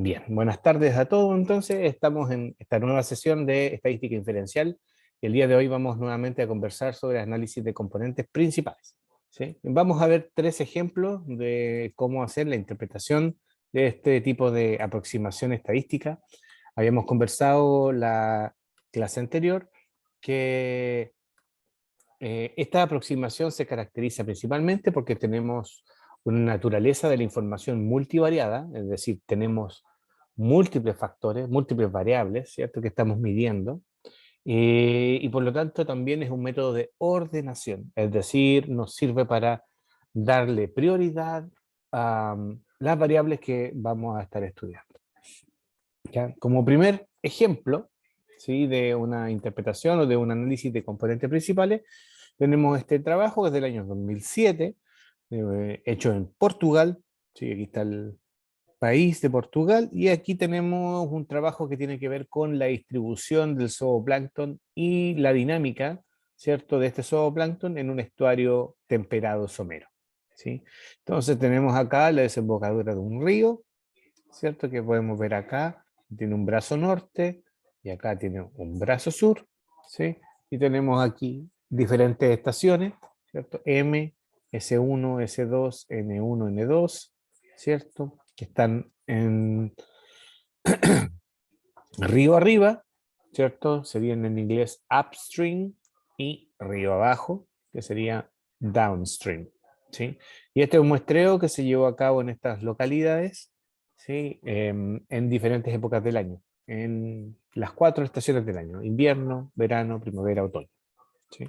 Bien, buenas tardes a todos. Entonces, estamos en esta nueva sesión de estadística inferencial y el día de hoy vamos nuevamente a conversar sobre análisis de componentes principales. ¿Sí? Vamos a ver tres ejemplos de cómo hacer la interpretación de este tipo de aproximación estadística. Habíamos conversado la clase anterior que esta aproximación se caracteriza principalmente porque tenemos una naturaleza de la información multivariada, es decir, tenemos múltiples factores, múltiples variables, ¿cierto?, que estamos midiendo, y por lo tanto también es un método de ordenación, es decir, nos sirve para darle prioridad a las variables que vamos a estar estudiando. ¿Ya? Como primer ejemplo, ¿sí?, de una interpretación o de un análisis de componentes principales, tenemos este trabajo desde el año 2007, hecho en Portugal. Sí, aquí está el país de Portugal, y aquí tenemos un trabajo que tiene que ver con la distribución del zooplancton y la dinámica, ¿cierto?, de este zooplancton en un estuario temperado somero. ¿Sí? Entonces tenemos acá la desembocadura de un río, ¿cierto?, que podemos ver acá, tiene un brazo norte y acá tiene un brazo sur, ¿sí? Y tenemos aquí diferentes estaciones, ¿cierto? M, S1, S2, N1, N2, ¿cierto?, que están en río arriba, ¿cierto? Serían en inglés upstream, y río abajo, que sería downstream, ¿sí? Y este es un muestreo que se llevó a cabo en estas localidades, ¿sí?, en diferentes épocas del año, en las 4 estaciones del año: invierno, verano, primavera, otoño, ¿sí?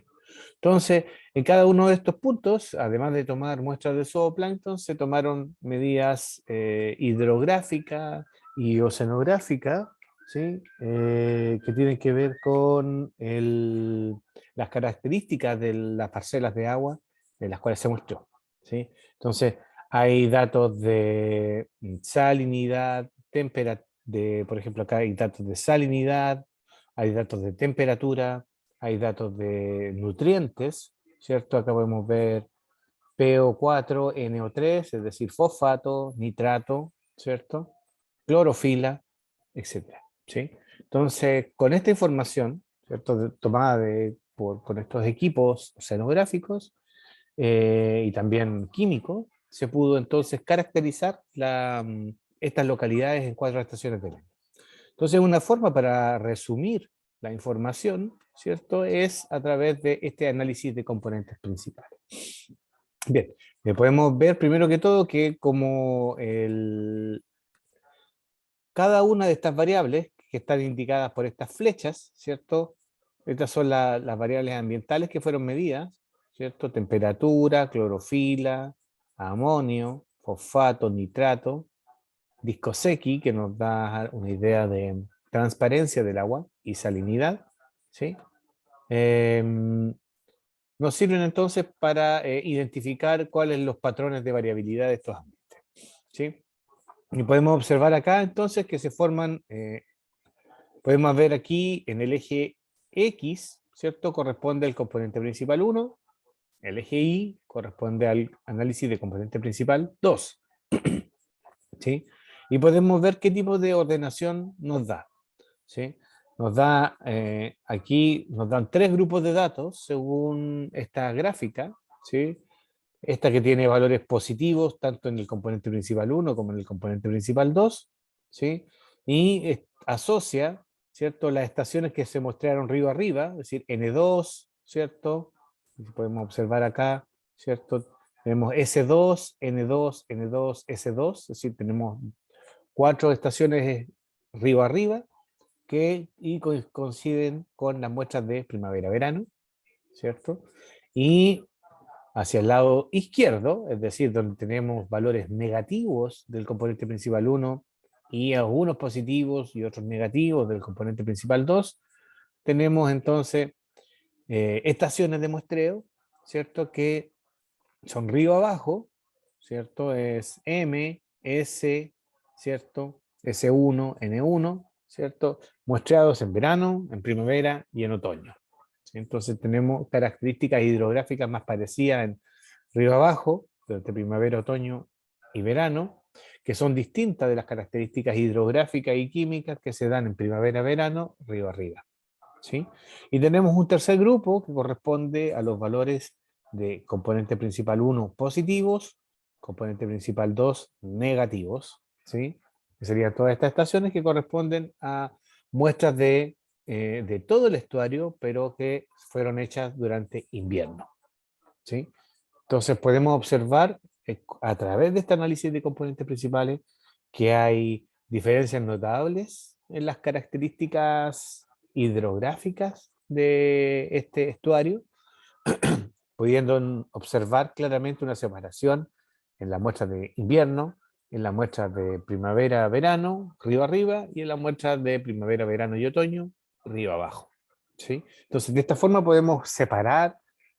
Entonces, en cada uno de estos puntos, además de tomar muestras de zooplancton, se tomaron medidas hidrográficas y oceanográficas, ¿sí?, que tienen que ver con las características de las parcelas de agua de las cuales se muestró, ¿sí? Entonces, hay datos de salinidad, por ejemplo, acá hay datos de salinidad, hay datos de temperatura, hay datos de nutrientes, ¿cierto? Acá podemos ver PO4, NO3, es decir, fosfato, nitrato, ¿cierto? Clorofila, etcétera, ¿sí? Entonces, con esta información, ¿cierto?, tomada con estos equipos oceanográficos y también químicos, se pudo entonces caracterizar estas localidades en 4 estaciones del año. Entonces, una forma para resumir la información, ¿cierto?, es a través de este análisis de componentes principales. Bien, podemos ver primero que todo que como cada una de estas variables que están indicadas por estas flechas, ¿cierto? Estas son las variables ambientales que fueron medidas, ¿cierto? Temperatura, clorofila, amonio, fosfato, nitrato, Discosecchi, que nos da una idea de transparencia del agua y salinidad, ¿sí? Nos sirven entonces para identificar cuáles son los patrones de variabilidad de estos ambientes, ¿sí? Y podemos observar acá entonces que se forman, podemos ver aquí en el eje X, ¿cierto?, corresponde al componente principal 1, el eje Y corresponde al análisis de componente principal 2, ¿sí? Y podemos ver qué tipo de ordenación nos da, ¿sí? Nos da, aquí nos dan 3 grupos de datos según esta gráfica, ¿sí? Esta que tiene valores positivos tanto en el componente principal 1 como en el componente principal 2, ¿sí? Y asocia, ¿cierto?, las estaciones que se mostraron río arriba, es decir, N2, ¿cierto? Podemos observar acá, ¿cierto? Tenemos S2, N2, N2, S2, es decir, tenemos 4 estaciones río arriba y coinciden con las muestras de primavera-verano, ¿cierto? Y hacia el lado izquierdo, es decir, donde tenemos valores negativos del componente principal 1 y algunos positivos y otros negativos del componente principal 2, tenemos entonces estaciones de muestreo, ¿cierto?, que son río abajo, ¿cierto? Es M, S, ¿cierto? S1, N1, ¿cierto? Muestreados en verano, en primavera y en otoño. Entonces tenemos características hidrográficas más parecidas en río abajo, durante primavera, otoño y verano, que son distintas de las características hidrográficas y químicas que se dan en primavera-verano, río arriba. ¿Sí? Y tenemos un tercer grupo que corresponde a los valores de componente principal 1 positivos, componente principal 2 negativos, ¿sí? Que serían todas estas estaciones que corresponden a muestras de todo el estuario, pero que fueron hechas durante invierno, ¿sí? Entonces podemos observar a través de este análisis de componentes principales que hay diferencias notables en las características hidrográficas de este estuario, pudiendo observar claramente una separación en las muestras de invierno, en las muestras de primavera-verano, río arriba, y en las muestras de primavera-verano y otoño, río abajo. ¿Sí? Entonces, de esta forma podemos separar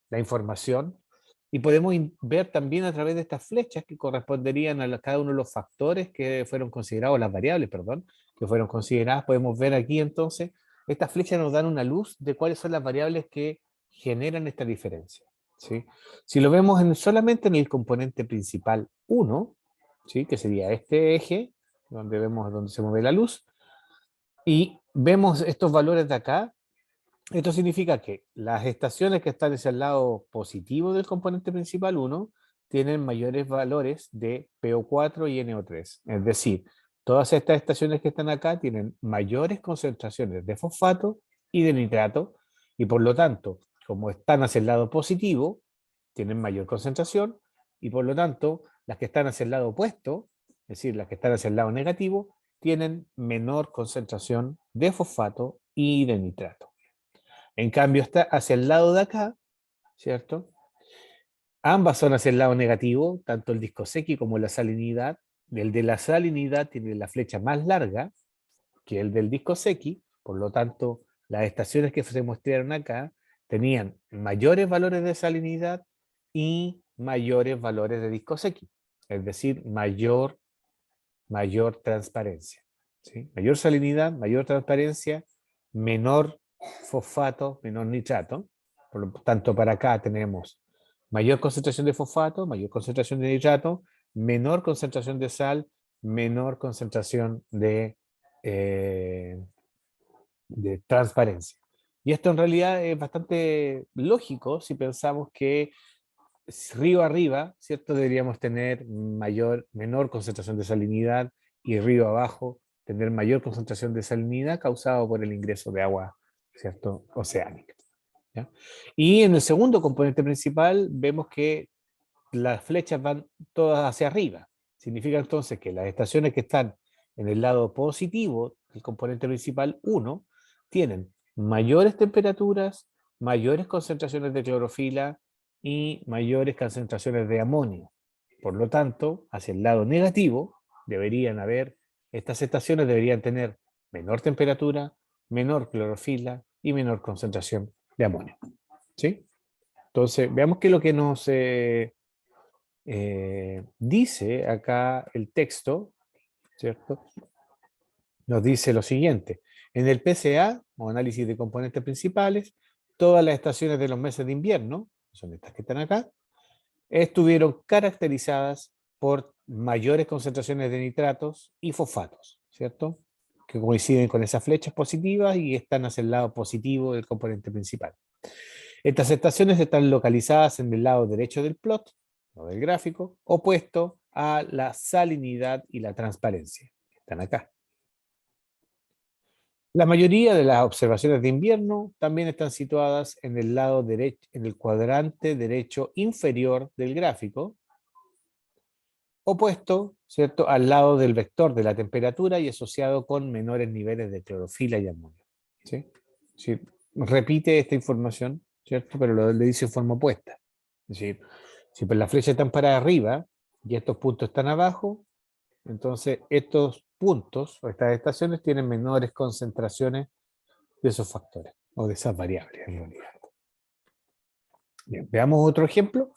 la información y podemos ver también a través de estas flechas que corresponderían a cada uno de los factores que fueron considerados, las variables, perdón, que fueron consideradas. Podemos ver aquí entonces, estas flechas nos dan una luz de cuáles son las variables que generan esta diferencia. ¿Sí? Si lo vemos solamente en el componente principal 1, ¿sí? Que sería este eje, donde vemos donde se mueve la luz, y vemos estos valores de acá, esto significa que las estaciones que están hacia el lado positivo del componente principal 1 tienen mayores valores de PO4 y NO3. Es decir, todas estas estaciones que están acá tienen mayores concentraciones de fosfato y de nitrato, y por lo tanto, como están hacia el lado positivo, tienen mayor concentración, y por lo tanto, las que están hacia el lado opuesto, es decir, las que están hacia el lado negativo, tienen menor concentración de fosfato y de nitrato. En cambio, está hacia el lado de acá, ¿cierto? Ambas son hacia el lado negativo, tanto el disco Secchi como la salinidad. El de la salinidad tiene la flecha más larga que el del disco Secchi, por lo tanto, las estaciones que se mostraron acá tenían mayores valores de salinidad y mayores valores de disco Secchi, es decir, mayor transparencia. ¿Sí? Mayor salinidad, mayor transparencia, menor fosfato, menor nitrato. Por lo tanto, para acá tenemos mayor concentración de fosfato, mayor concentración de nitrato, menor concentración de sal, menor concentración de transparencia. Y esto en realidad es bastante lógico si pensamos que río arriba, ¿cierto? Deberíamos tener menor concentración de salinidad, y río abajo tener mayor concentración de salinidad causado por el ingreso de agua, ¿cierto? Oceánica. ¿Ya? Y en el segundo componente principal vemos que las flechas van todas hacia arriba. Significa entonces que las estaciones que están en el lado positivo del componente principal 1 tienen mayores temperaturas, mayores concentraciones de clorofila y mayores concentraciones de amonio. Por lo tanto, hacia el lado negativo estas estaciones deberían tener menor temperatura, menor clorofila y menor concentración de amonio. ¿Sí? Entonces, veamos qué es lo que nos dice acá el texto, ¿cierto? Nos dice lo siguiente: en el PCA, o análisis de componentes principales, todas las estaciones de los meses de invierno, son estas que están acá, estuvieron caracterizadas por mayores concentraciones de nitratos y fosfatos, ¿cierto? Que coinciden con esas flechas positivas y están hacia el lado positivo del componente principal. Estas estaciones están localizadas en el lado derecho del plot, o del gráfico, opuesto a la salinidad y la transparencia. Están acá. La mayoría de las observaciones de invierno también están situadas en el lado derecho, en el cuadrante derecho inferior del gráfico, opuesto, ¿cierto?, al lado del vector de la temperatura y asociado con menores niveles de clorofila y amonio. ¿Sí? Sí, repite esta información, ¿cierto? Pero lo dice en forma opuesta. Es decir, si pues las flechas están para arriba y estos puntos están abajo, entonces estos puntos o estas estaciones tienen menores concentraciones de esos factores o de esas variables en realidad. Bien, veamos otro ejemplo.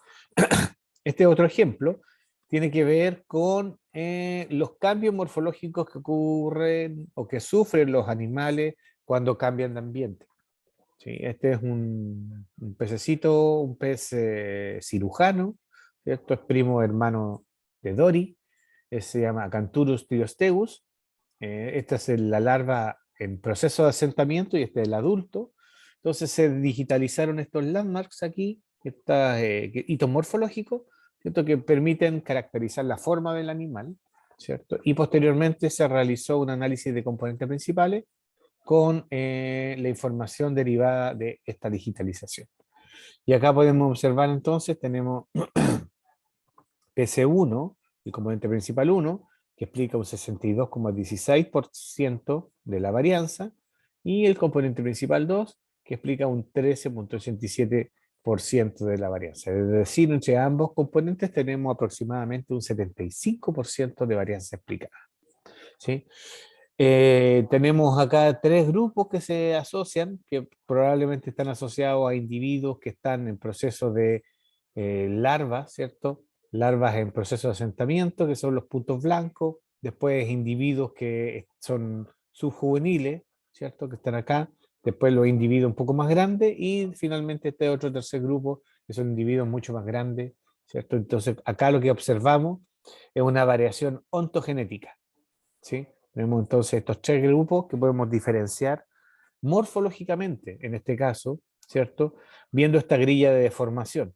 Este otro ejemplo tiene que ver con los cambios morfológicos que ocurren o que sufren los animales cuando cambian de ambiente. ¿Sí? Este es un pececito, un pez cirujano, ¿cierto? Es primo hermano de Dory. se llama Acanthurus tyriostegus. Esta es la larva en proceso de asentamiento y este es el adulto. Entonces se digitalizaron estos landmarks aquí, estos hitos morfológicos, ¿cierto? Que permiten caracterizar la forma del animal, ¿cierto? Y posteriormente se realizó un análisis de componentes principales con la información derivada de esta digitalización. Y acá podemos observar entonces, tenemos PC1, el componente principal 1, que explica un 62,16% de la varianza, y el componente principal 2, que explica un 13,87% de la varianza. Es decir, entre ambos componentes tenemos aproximadamente un 75% de varianza explicada. ¿Sí? Tenemos acá tres grupos que se asocian, que probablemente están asociados a individuos que están en proceso de larvas, ¿cierto? Larvas en proceso de asentamiento, que son los puntos blancos. Después individuos que son subjuveniles, ¿cierto? Que están acá. Después los individuos un poco más grandes. Y finalmente este otro tercer grupo, que son individuos mucho más grandes, ¿cierto? Entonces acá lo que observamos es una variación ontogenética, ¿sí? Tenemos entonces estos tres grupos que podemos diferenciar morfológicamente, en este caso, ¿cierto? Viendo esta grilla de deformación.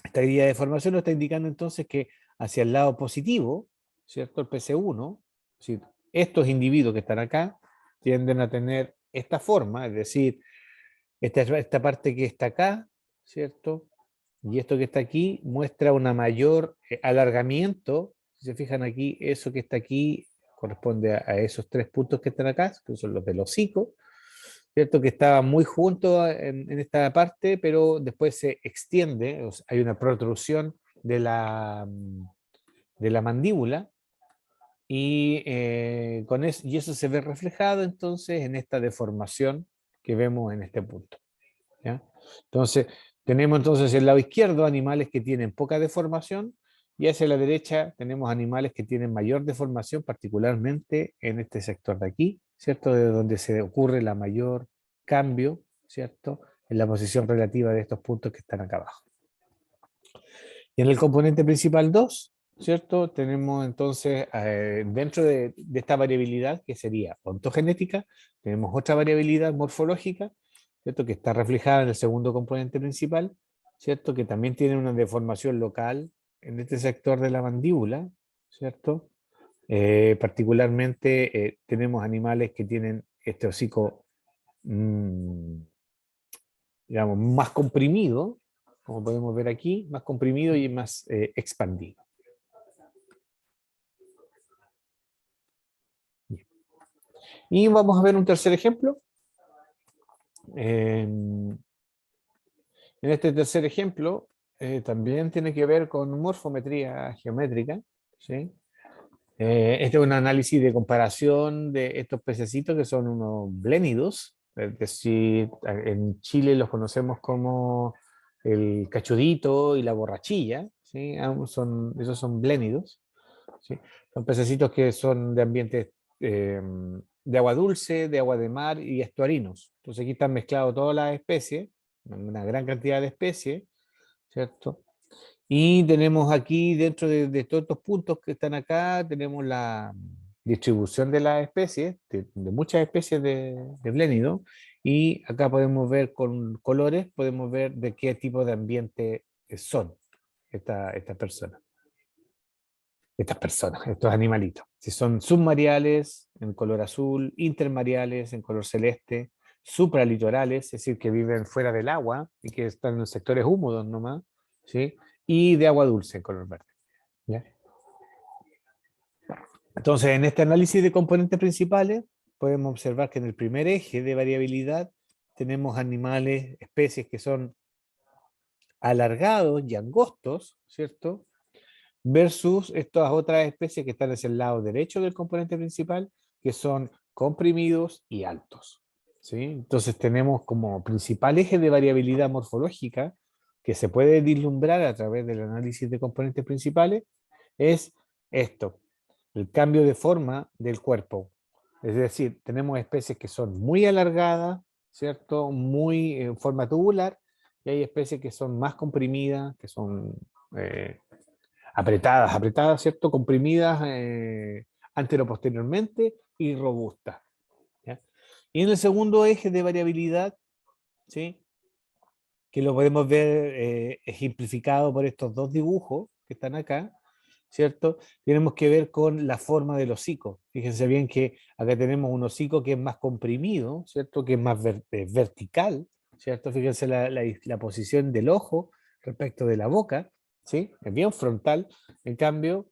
Esta grilla de deformación nos está indicando entonces que hacia el lado positivo, ¿cierto? El PC1, es decir, estos individuos que están acá tienden a tener esta forma, es decir, esta parte que está acá, ¿cierto? Y esto que está aquí muestra una mayor alargamiento. Si se fijan aquí, eso que está aquí corresponde a esos tres puntos que están acá, que son los del hocico, ¿cierto? Que estaban muy juntos en esta parte, pero después se extiende, o sea, hay una protrusión de la mandíbula, y, y eso se ve reflejado entonces en esta deformación que vemos en este punto, ¿ya? Entonces, tenemos entonces el lado izquierdo animales que tienen poca deformación, y hacia la derecha tenemos animales que tienen mayor deformación, particularmente en este sector de aquí, ¿cierto? De donde se ocurre la mayor cambio, ¿cierto? En la posición relativa de estos puntos que están acá abajo. Y en el componente principal 2, ¿cierto? Tenemos entonces, dentro de esta variabilidad que sería ontogenética, tenemos otra variabilidad morfológica, ¿cierto? Que está reflejada en el segundo componente principal, ¿cierto? Que también tiene una deformación local en este sector de la mandíbula, ¿cierto? Particularmente tenemos animales que tienen este hocico, digamos, más comprimido, como podemos ver aquí, más comprimido y más expandido. Y vamos a ver un tercer ejemplo. En este tercer ejemplo también tiene que ver con morfometría geométrica, ¿sí? Este es un análisis de comparación de estos pececitos que son unos blénidos, es decir, en Chile los conocemos como el cachudito y la borrachilla, ¿sí? Esos son blénidos, ¿sí? Son pececitos que son de ambientes de agua dulce, de agua de mar y estuarinos. Entonces aquí están mezcladas todas las especies, una gran cantidad de especies, ¿cierto? Y tenemos aquí, dentro de todos estos puntos que están acá, tenemos la distribución de las especies, de muchas especies de blénido, y acá podemos ver con colores, podemos ver de qué tipo de ambiente son estas personas. Estos animalitos. Si son submareales en color azul, intermareales en color celeste, supralitorales, es decir, que viven fuera del agua y que están en sectores húmedos nomás, ¿sí? Y de agua dulce en color verde, ¿ya? Entonces, en este análisis de componentes principales, podemos observar que en el primer eje de variabilidad tenemos animales, especies que son alargados y angostos, ¿cierto? Versus estas otras especies que están hacia el lado derecho del componente principal, que son comprimidos y altos, ¿sí? Entonces tenemos como principal eje de variabilidad morfológica que se puede vislumbrar a través del análisis de componentes principales, es esto, el cambio de forma del cuerpo. Es decir, tenemos especies que son muy alargadas, ¿cierto? Muy en forma tubular, y hay especies que son más comprimidas, que son apretadas, apretadas, ¿cierto? Comprimidas antero-posteriormente y robustas. ¿Ya? Y en el segundo eje de variabilidad, ¿sí? Que lo podemos ver ejemplificado por estos dos dibujos que están acá, ¿cierto? Tenemos que ver con la forma del hocico. Fíjense bien que acá tenemos un hocico que es más comprimido, ¿cierto? Que es más vertical, ¿cierto? Fíjense la posición del ojo respecto de la boca, ¿sí? Es bien frontal. En cambio,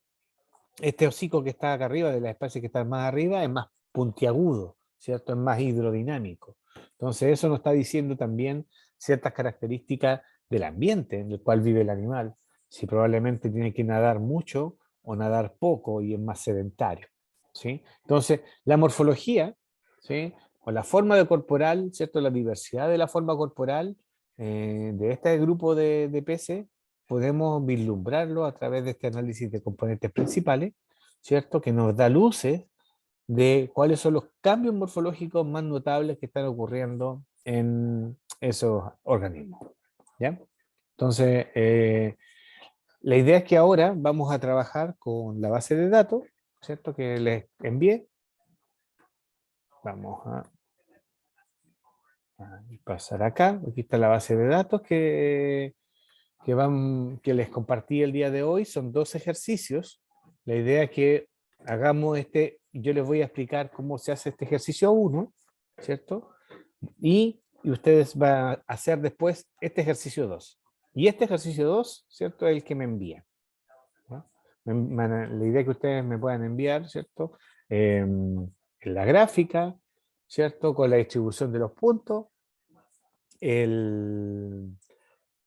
este hocico que está acá arriba, de las especies que están más arriba, es más puntiagudo, ¿cierto? Es más hidrodinámico. Entonces, eso nos está diciendo también ciertas características del ambiente en el cual vive el animal. Si probablemente tiene que nadar mucho o nadar poco y es más sedentario, ¿sí? Entonces, la morfología, ¿sí? O la forma de corporal, ¿cierto? La diversidad de la forma corporal de este grupo de peces podemos vislumbrarlo a través de este análisis de componentes principales, ¿cierto? Que nos da luces de cuáles son los cambios morfológicos más notables que están ocurriendo en esos organismos, ¿ya? Entonces, la idea es que ahora vamos a trabajar con la base de datos, ¿cierto? Que les envié. Vamos a pasar acá. Aquí está la base de datos que les compartí el día de hoy. Son 2 ejercicios. La idea es que hagamos yo les voy a explicar cómo se hace este ejercicio 1, ¿cierto? Y ustedes van a hacer después este ejercicio 2. Y este ejercicio 2, ¿cierto? Es el que me envían, ¿no? La idea es que ustedes me puedan enviar, ¿cierto? La gráfica, ¿cierto? Con la distribución de los puntos,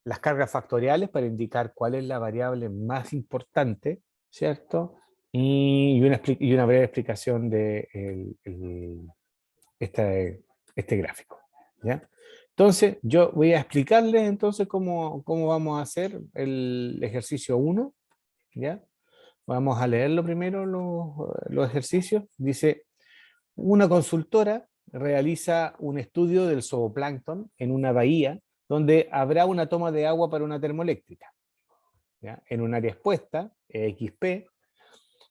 las cargas factoriales para indicar cuál es la variable más importante, ¿cierto? Y una breve explicación de este gráfico, ¿ya? Entonces, yo voy a explicarles entonces cómo vamos a hacer el ejercicio 1, ¿ya? Vamos a leerlo primero, los ejercicios. Dice, una consultora realiza un estudio del zooplancton en una bahía donde habrá una toma de agua para una termoeléctrica, ¿ya? En un área expuesta, XP,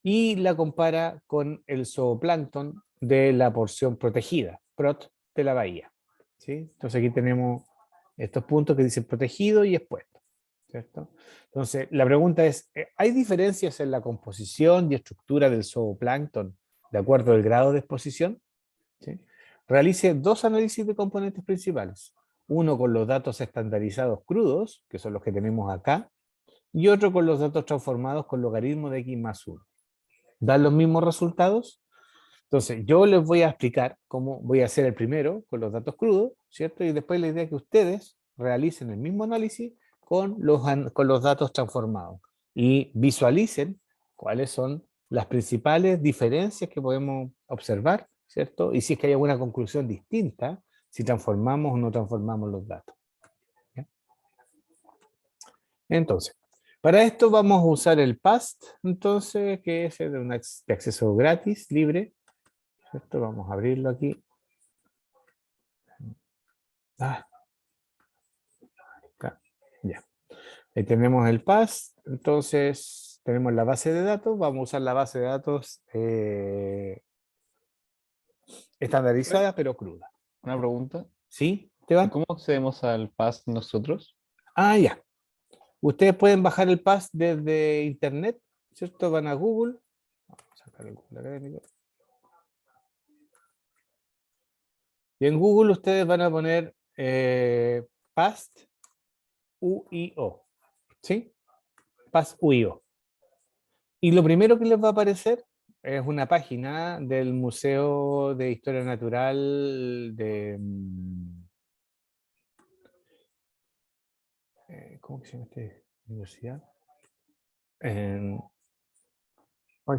y la compara con el zooplancton de la porción protegida, PROT, de la bahía, ¿sí? Entonces aquí tenemos estos puntos que dicen protegido y expuesto, ¿cierto? Entonces la pregunta es, ¿hay diferencias en la composición y estructura del zooplancton de acuerdo al grado de exposición? ¿Sí? Realice 2 análisis de componentes principales. Uno con los datos estandarizados crudos, que son los que tenemos acá, y otro con los datos transformados con logaritmo de x más 1. ¿Dan los mismos resultados? Entonces, yo les voy a explicar cómo voy a hacer el primero con los datos crudos, ¿cierto? Y después la idea es que ustedes realicen el mismo análisis con los datos transformados y visualicen cuáles son las principales diferencias que podemos observar, ¿cierto? Y si es que hay alguna conclusión distinta, si transformamos o no transformamos los datos, ¿ya? Entonces, para esto vamos a usar el PAST, entonces, que es de acceso gratis, libre, ¿cierto? Vamos a abrirlo aquí. Ah, acá. Ya. Ahí tenemos el PAST, entonces tenemos la base de datos, vamos a usar la base de datos estandarizada pero cruda. Una pregunta. ¿Sí, Esteban? ¿Cómo accedemos al PAS nosotros? Ah, ya. Ustedes pueden bajar el PAST desde internet, ¿cierto? Van a Google. Vamos a sacar el Google Académico. Y en Google ustedes van a poner PAST UIO. ¿Sí? PAST UIO. Y lo primero que les va a aparecer es una página del Museo de Historia Natural de... ¿cómo se llama esta universidad? Ay,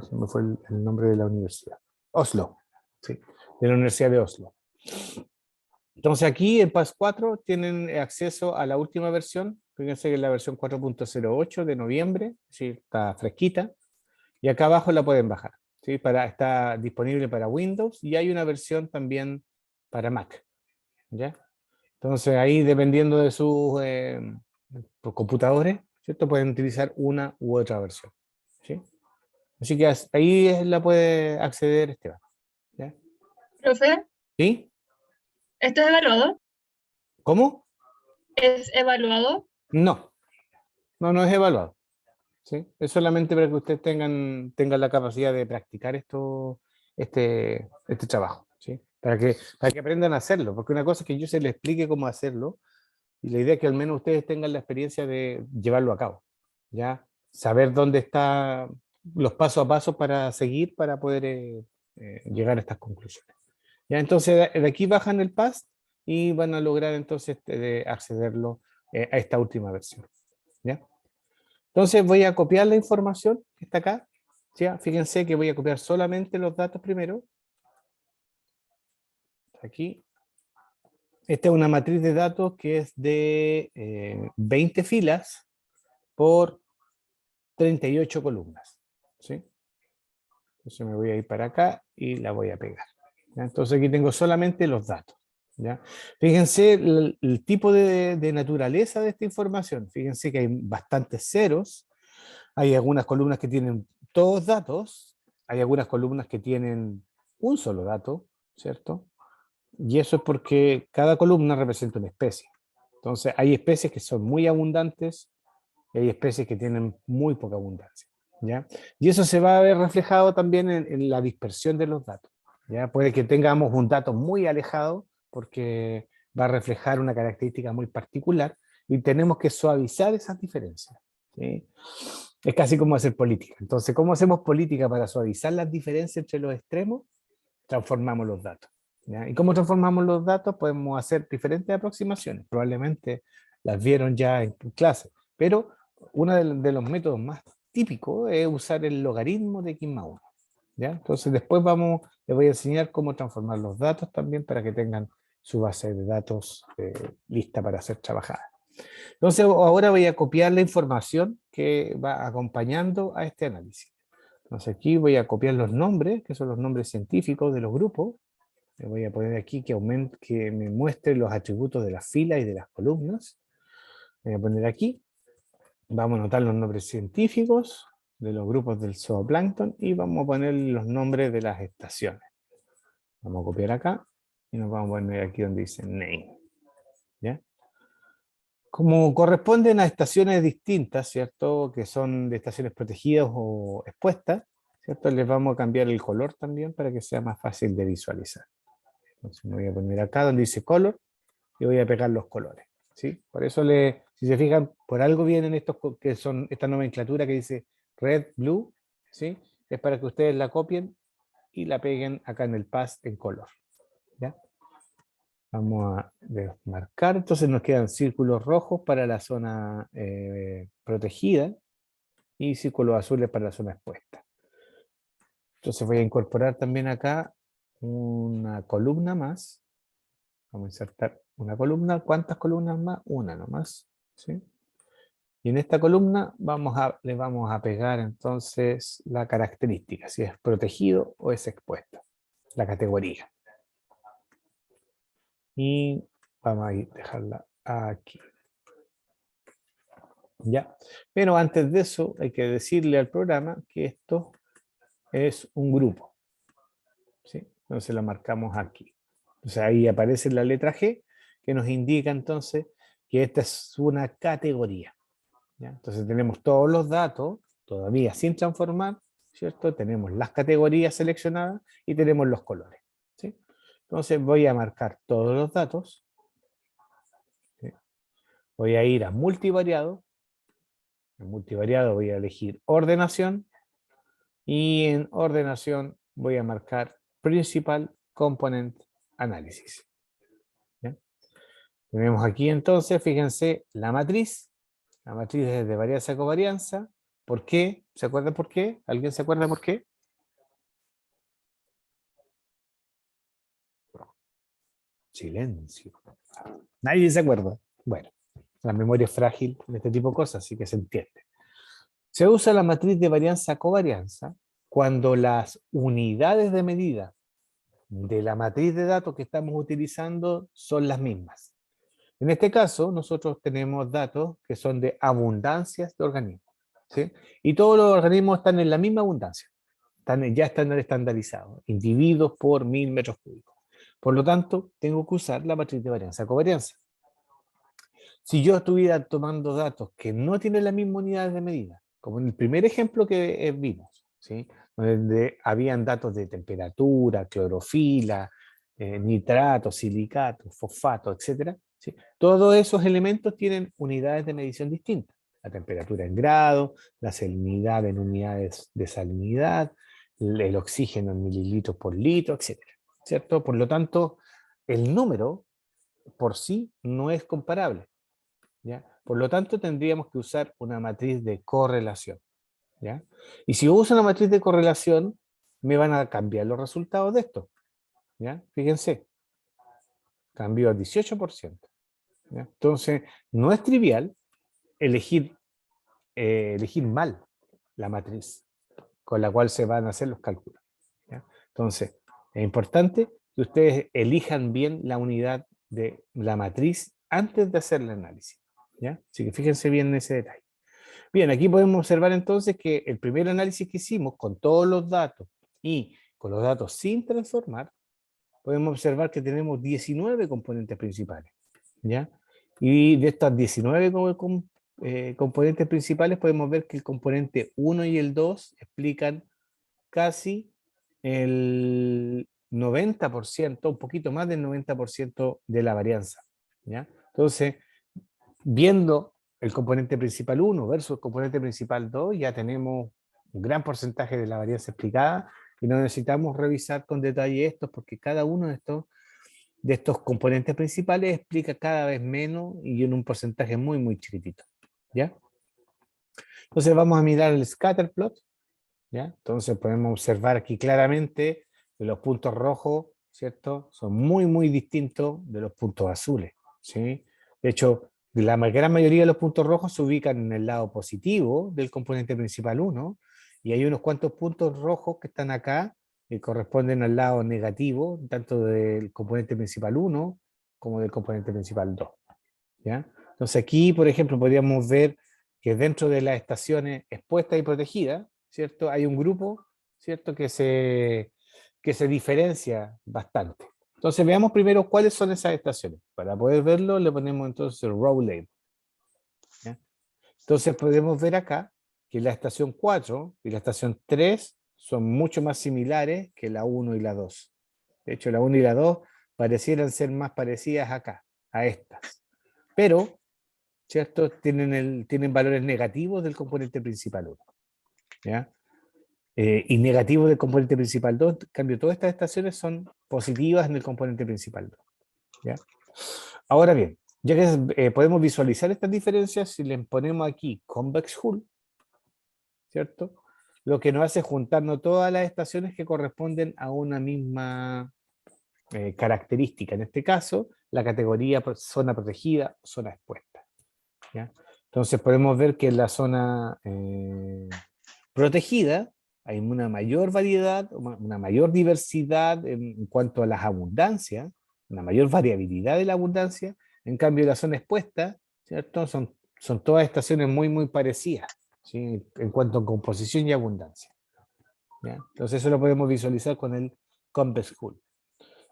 se me fue el nombre de la universidad. Oslo, sí, de la Universidad de Oslo. Entonces aquí en PAS 4 tienen acceso a la última versión, fíjense que es la versión 4.08 de noviembre, sí, está fresquita, y acá abajo la pueden bajar, ¿sí? Está disponible para Windows y hay una versión también para Mac, ¿ya? Entonces ahí dependiendo de sus computadores, ¿cierto? Pueden utilizar una u otra versión. ¿sí? Así que ahí la puede acceder Esteban. ¿Ya? Profe, ¿Sí? ¿esto es evaluado? ¿Cómo? ¿Es evaluado? No, no es evaluado. ¿Sí? Es solamente para que ustedes tengan la capacidad de practicar este trabajo, ¿sí? Para que aprendan a hacerlo, porque una cosa es que yo se les explique cómo hacerlo, y la idea es que al menos ustedes tengan la experiencia de llevarlo a cabo, ¿ya? Saber dónde están los pasos a paso para seguir para poder llegar a estas conclusiones. ¿Ya? Entonces, de aquí bajan el PAS y van a lograr entonces de accederlo a esta última versión, ¿ya? Entonces voy a copiar la información que está acá. ¿Ya? Fíjense que voy a copiar solamente los datos primero. Aquí. Esta es una matriz de datos que es de 20 filas por 38 columnas. ¿Sí? Entonces me voy a ir para acá y la voy a pegar. ¿Ya? Entonces aquí tengo solamente los datos. ¿Ya? Fíjense el tipo de naturaleza de esta información. Fíjense que hay bastantes ceros. Hay algunas columnas que tienen todos datos, hay algunas columnas que tienen un solo dato, ¿cierto? Y eso es porque cada columna representa una especie. Entonces, hay especies que son muy abundantes y hay especies que tienen muy poca abundancia, ¿ya? Y eso se va a ver reflejado también en la dispersión de los datos, ¿ya? Puede que tengamos un dato muy alejado porque va a reflejar una característica muy particular y tenemos que suavizar esas diferencias, ¿sí? Es casi como hacer política. Entonces, ¿cómo hacemos política para suavizar las diferencias entre los extremos? Transformamos los datos, ¿ya? ¿Y cómo transformamos los datos? Podemos hacer diferentes aproximaciones. Probablemente las vieron ya en clase, pero uno de los métodos más típicos es usar el logaritmo de x más 1. ¿Ya? Entonces, después les voy a enseñar cómo transformar los datos también para que tengan su base de datos lista para ser trabajada. Entonces, ahora voy a copiar la información que va acompañando a este análisis. Entonces, aquí voy a copiar los nombres, que son los nombres científicos de los grupos. Le voy a poner aquí que me muestre los atributos de las filas y de las columnas. Voy a poner aquí. Vamos a anotar los nombres científicos de los grupos del zooplancton y vamos a poner los nombres de las estaciones. Vamos a copiar acá y nos vamos a poner aquí donde dice name. ¿Ya? Como corresponden a estaciones distintas, ¿cierto? Que son de estaciones protegidas o expuestas, ¿cierto? Les vamos a cambiar el color también para que sea más fácil de visualizar. Entonces me voy a poner acá donde dice color y voy a pegar los colores, ¿sí? Por eso, si se fijan, por algo vienen estos que son esta nomenclatura que dice red, blue, ¿sí? Es para que ustedes la copien y la peguen acá en el path en color, ¿ya? Vamos a desmarcar, entonces nos quedan círculos rojos para la zona protegida y círculos azules para la zona expuesta. Entonces voy a incorporar también acá una columna más. Vamos a insertar una columna. ¿Cuántas columnas más? Una nomás, ¿sí? Y en esta columna le vamos a pegar entonces la característica, si es protegido o es expuesta, la categoría. Y vamos a dejarla aquí. ¿Ya? Pero antes de eso hay que decirle al programa que esto es un grupo, ¿sí? Entonces lo marcamos aquí. Entonces ahí aparece la letra G que nos indica entonces que esta es una categoría, ¿ya? Entonces tenemos todos los datos todavía sin transformar, ¿cierto? Tenemos las categorías seleccionadas y tenemos los colores, ¿sí? Entonces voy a marcar todos los datos, ¿sí? Voy a ir a multivariado. En multivariado voy a elegir ordenación y en ordenación voy a marcar Principal Component Analysis. ¿Ya? Tenemos aquí entonces, fíjense, la matriz. La matriz es de varianza covarianza. ¿Por qué? ¿Se acuerdan por qué? ¿Alguien se acuerda por qué? Silencio. Nadie se acuerda. Bueno, la memoria es frágil en este tipo de cosas, así que se entiende. Se usa la matriz de varianza-covarianza cuando las unidades de medida de la matriz de datos que estamos utilizando son las mismas. En este caso, nosotros tenemos datos que son de abundancias de organismos. ¿sí? Y todos los organismos están en la misma abundancia, ya están estandarizados, individuos por 1000 metros cúbicos. Por lo tanto, tengo que usar la matriz de varianza-covarianza. Si yo estuviera tomando datos que no tienen la misma unidad de medida, como en el primer ejemplo que vimos, ¿sí? Donde habían datos de temperatura, clorofila, nitratos, silicatos, fosfatos, etc. ¿Sí? Todos esos elementos tienen unidades de medición distintas. La temperatura en grados, la salinidad en unidades de salinidad, el oxígeno en mililitros por litro, etc. ¿Cierto? Por lo tanto, el número por sí no es comparable. ¿Ya? Por lo tanto, tendríamos que usar una matriz de correlación. ¿Ya? Y si uso una matriz de correlación, me van a cambiar los resultados de esto. ¿Ya? Fíjense, cambió a 18%. ¿Ya? Entonces, no es trivial elegir mal la matriz con la cual se van a hacer los cálculos. ¿Ya? Entonces, es importante que ustedes elijan bien la unidad de la matriz antes de hacer el análisis. ¿Ya? Así que fíjense bien en ese detalle. Bien, aquí podemos observar entonces que el primer análisis que hicimos con todos los datos y con los datos sin transformar, podemos observar que tenemos 19 componentes principales. ¿Ya? Y de estas 19 componentes principales podemos ver que el componente 1 y el 2 explican casi el 90%, un poquito más del 90% de la varianza. ¿Ya? Entonces, viendo el componente principal 1 versus el componente principal 2, ya tenemos un gran porcentaje de la varianza explicada y no necesitamos revisar con detalle estos porque cada uno de estos componentes principales explica cada vez menos y en un porcentaje muy, muy chiquitito. ¿Ya? Entonces vamos a mirar el scatter plot. ¿Ya? Entonces podemos observar aquí claramente que los puntos rojos, ¿cierto? Son muy, muy distintos de los puntos azules, ¿sí? De hecho, la gran mayoría de los puntos rojos se ubican en el lado positivo del componente principal 1 y hay unos cuantos puntos rojos que están acá que corresponden al lado negativo, tanto del componente principal 1 como del componente principal 2. ¿Ya? Entonces aquí, por ejemplo, podríamos ver que dentro de las estaciones expuestas y protegidas, ¿cierto? Hay un grupo, ¿cierto? Que se diferencia bastante. Entonces veamos primero cuáles son esas estaciones. Para poder verlo le ponemos entonces el row label. ¿Ya? Entonces podemos ver acá que la estación 4 y la estación 3 son mucho más similares que la 1 y la 2. De hecho, la 1 y la 2 parecieran ser más parecidas acá, a estas. Pero, ¿cierto? Tienen valores negativos del componente principal 1. ¿Ya? Y negativos del componente principal 2. En cambio, todas estas estaciones son positivas en el componente principal 2. ¿Ya? Ahora bien, ya que podemos visualizar estas diferencias, si les ponemos aquí convex hull, ¿cierto? Lo que nos hace es juntarnos todas las estaciones que corresponden a una misma característica. En este caso, la categoría zona protegida, zona expuesta. ¿Ya? Entonces podemos ver que en la zona protegida hay una mayor variedad, una mayor diversidad en cuanto a las abundancias, una mayor variabilidad de la abundancia. En cambio, la zona expuesta, ¿cierto? Son todas estaciones muy, muy parecidas, ¿sí? En cuanto a composición y abundancia. ¿Ya? Entonces eso lo podemos visualizar con el convex hull.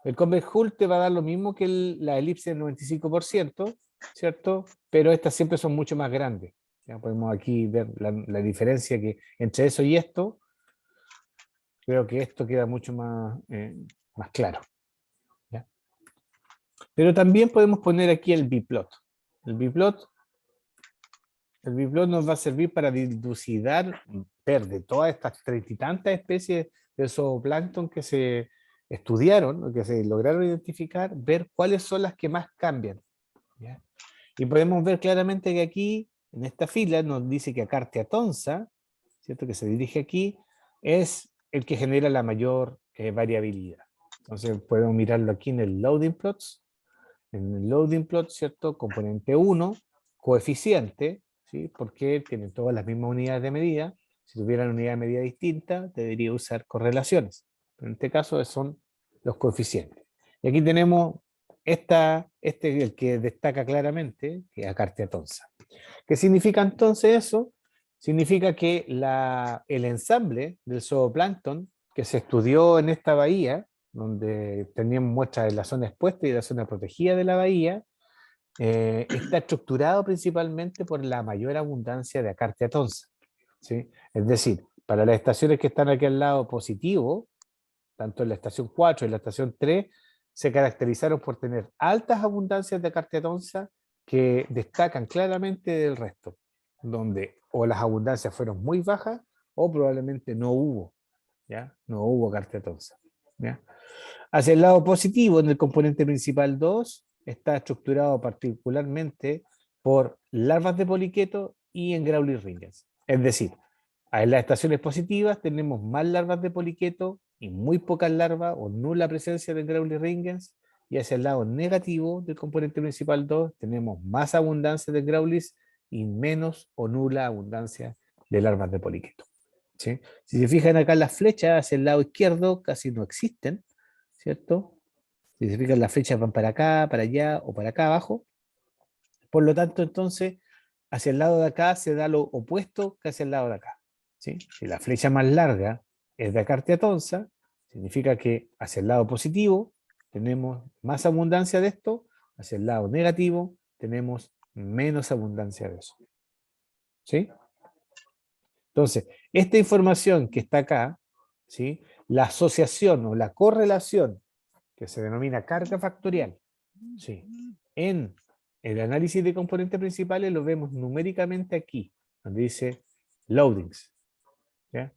El convex hull te va a dar lo mismo que la elipse del 95%, ¿cierto? Pero estas siempre son mucho más grandes. Ya podemos aquí ver la diferencia que entre eso y esto. Creo que esto queda mucho más claro. ¿Ya? Pero también podemos poner aquí el biplot. El biplot nos va a servir para dilucidar, ver de todas estas 30 y tantas especies de zooplancton que se estudiaron, o que se lograron identificar, ver cuáles son las que más cambian. ¿Ya? Y podemos ver claramente que aquí, en esta fila, nos dice que Acartia tonsa, ¿cierto? Que se dirige aquí, es el que genera la mayor variabilidad. Entonces podemos mirarlo aquí en el loading plots. En el loading plot, ¿cierto? Componente 1, coeficiente, ¿sí? Porque tienen todas las mismas unidades de medida. Si tuvieran unidad de medida distinta, debería usar correlaciones. Pero en este caso son los coeficientes. Y aquí tenemos el que destaca claramente, que es Acartia tonsa. ¿Qué significa entonces eso? significa que el ensamble del zooplancton que se estudió en esta bahía, donde teníamos muestras de la zona expuesta y de la zona protegida de la bahía, está estructurado principalmente por la mayor abundancia de Acartia tonsa, ¿sí? Es decir, para las estaciones que están aquí al lado positivo, tanto en la estación 4 y en la estación 3, se caracterizaron por tener altas abundancias de Acartia tonsa que destacan claramente del resto, donde o las abundancias fueron muy bajas o probablemente no hubo, ¿ya? No hubo Acartia tonsa, ¿ya? Hacia el lado positivo, en el componente principal 2, está estructurado particularmente por larvas de poliqueto y en Graulis-Ringens. Es decir, en las estaciones positivas tenemos más larvas de poliqueto y muy pocas larvas o nula presencia de Graulis-Ringens, y hacia el lado negativo del componente principal 2 tenemos más abundancia de Graulis y menos o nula abundancia de larvas de poliqueto, ¿sí? Si se fijan acá, las flechas hacia el lado izquierdo casi no existen, ¿cierto? Si se fijan, las flechas van para acá, para allá o para acá abajo. Por lo tanto, entonces, hacia el lado de acá se da lo opuesto que hacia el lado de acá, ¿sí? Si la flecha más larga es de Acartia tonsa, significa que hacia el lado positivo tenemos más abundancia de esto, hacia el lado negativo tenemos menos abundancia de eso, ¿sí? Entonces, esta información que está acá, ¿sí? La asociación o la correlación que se denomina carga factorial, ¿sí? En el análisis de componentes principales lo vemos numéricamente aquí, donde dice loadings, ¿ya?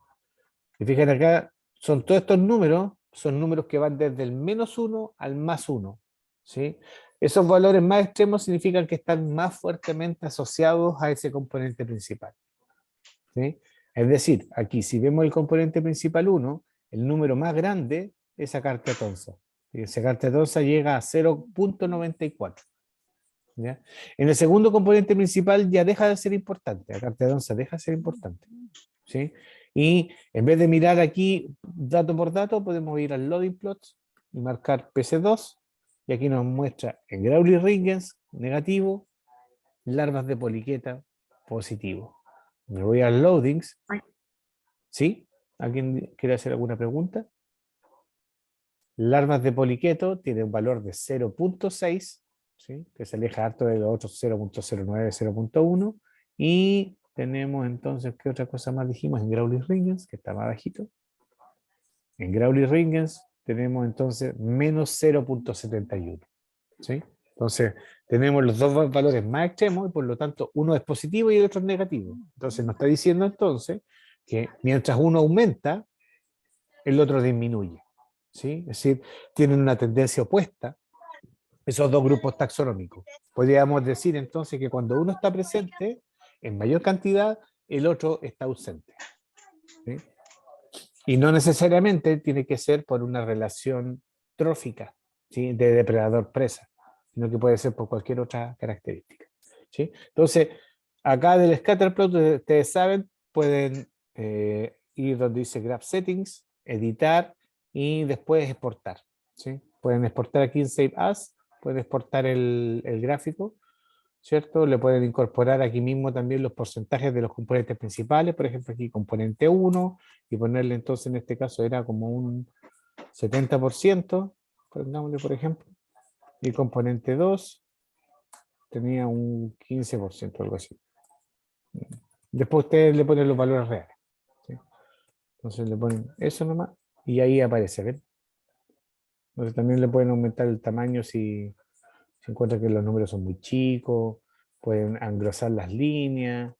Y fíjense acá, son todos estos números, son números que van desde el -1 al +1, ¿sí? Esos valores más extremos significan que están más fuertemente asociados a ese componente principal, ¿sí? Es decir, aquí si vemos el componente principal 1, el número más grande es Acartia tonsa. Esa Acartia tonsa llega a 0.94. ¿Ya? En el segundo componente principal ya deja de ser importante, Acartia tonsa deja de ser importante, ¿sí? Y en vez de mirar aquí dato por dato, podemos ir al loading plots y marcar PC2, y aquí nos muestra en Graulis-Ringens negativo, larvas de poliqueta positivo. Me voy a loadings. ¿Sí? ¿Alguien quiere hacer alguna pregunta? Larvas de poliqueto tiene un valor de 0.6, ¿sí? Que se aleja harto de los otros 0.09, 0.1. Y tenemos entonces, ¿qué otra cosa más dijimos? En Graulis-Ringens, que está más bajito. En Graulis-Ringens tenemos entonces menos 0.71. ¿Sí? Entonces, tenemos los dos valores más extremos y por lo tanto uno es positivo y el otro es negativo. Entonces, nos está diciendo entonces que mientras uno aumenta, el otro disminuye, ¿sí? Es decir, tienen una tendencia opuesta esos dos grupos taxonómicos. Podríamos decir entonces que cuando uno está presente en mayor cantidad, el otro está ausente, ¿sí? Y no necesariamente tiene que ser por una relación trófica, ¿sí? De depredador-presa, sino que puede ser por cualquier otra característica, ¿sí? Entonces, acá del scatterplot, ustedes saben, pueden ir donde dice Graph Settings, editar y después exportar, ¿sí? Pueden exportar aquí en Save As, pueden exportar el gráfico, ¿cierto? Le pueden incorporar aquí mismo también los porcentajes de los componentes principales, por ejemplo aquí componente 1, y ponerle entonces en este caso era como un 70%, pongámosle por ejemplo, y componente 2 tenía un 15%, algo así. Después ustedes le ponen los valores reales, ¿sí? Entonces le ponen eso nomás, y ahí aparece, ¿ven? Entonces también le pueden aumentar el tamaño si encuentran que los números son muy chicos, pueden engrosar las líneas,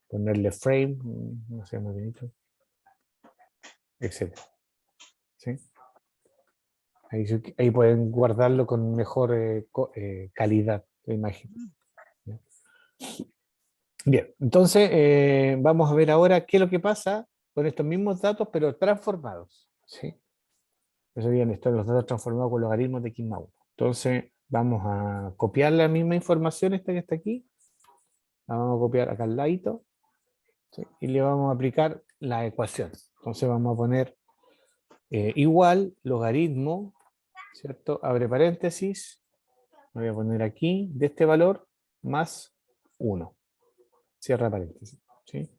ponerle frame, no sé, más bonito, etc. ¿Sí? Ahí pueden guardarlo con mejor calidad de imagen. Bien, entonces vamos a ver ahora qué es lo que pasa con estos mismos datos, pero transformados, ¿sí? Eso bien, están los datos transformados con logaritmos de X-1. Entonces vamos a copiar la misma información esta que está aquí, la vamos a copiar acá al ladito, ¿sí? Y le vamos a aplicar la ecuación. Entonces vamos a poner igual logaritmo, ¿cierto? Abre paréntesis, voy a poner aquí, de este valor, más 1. Cierra paréntesis. ¿Sí?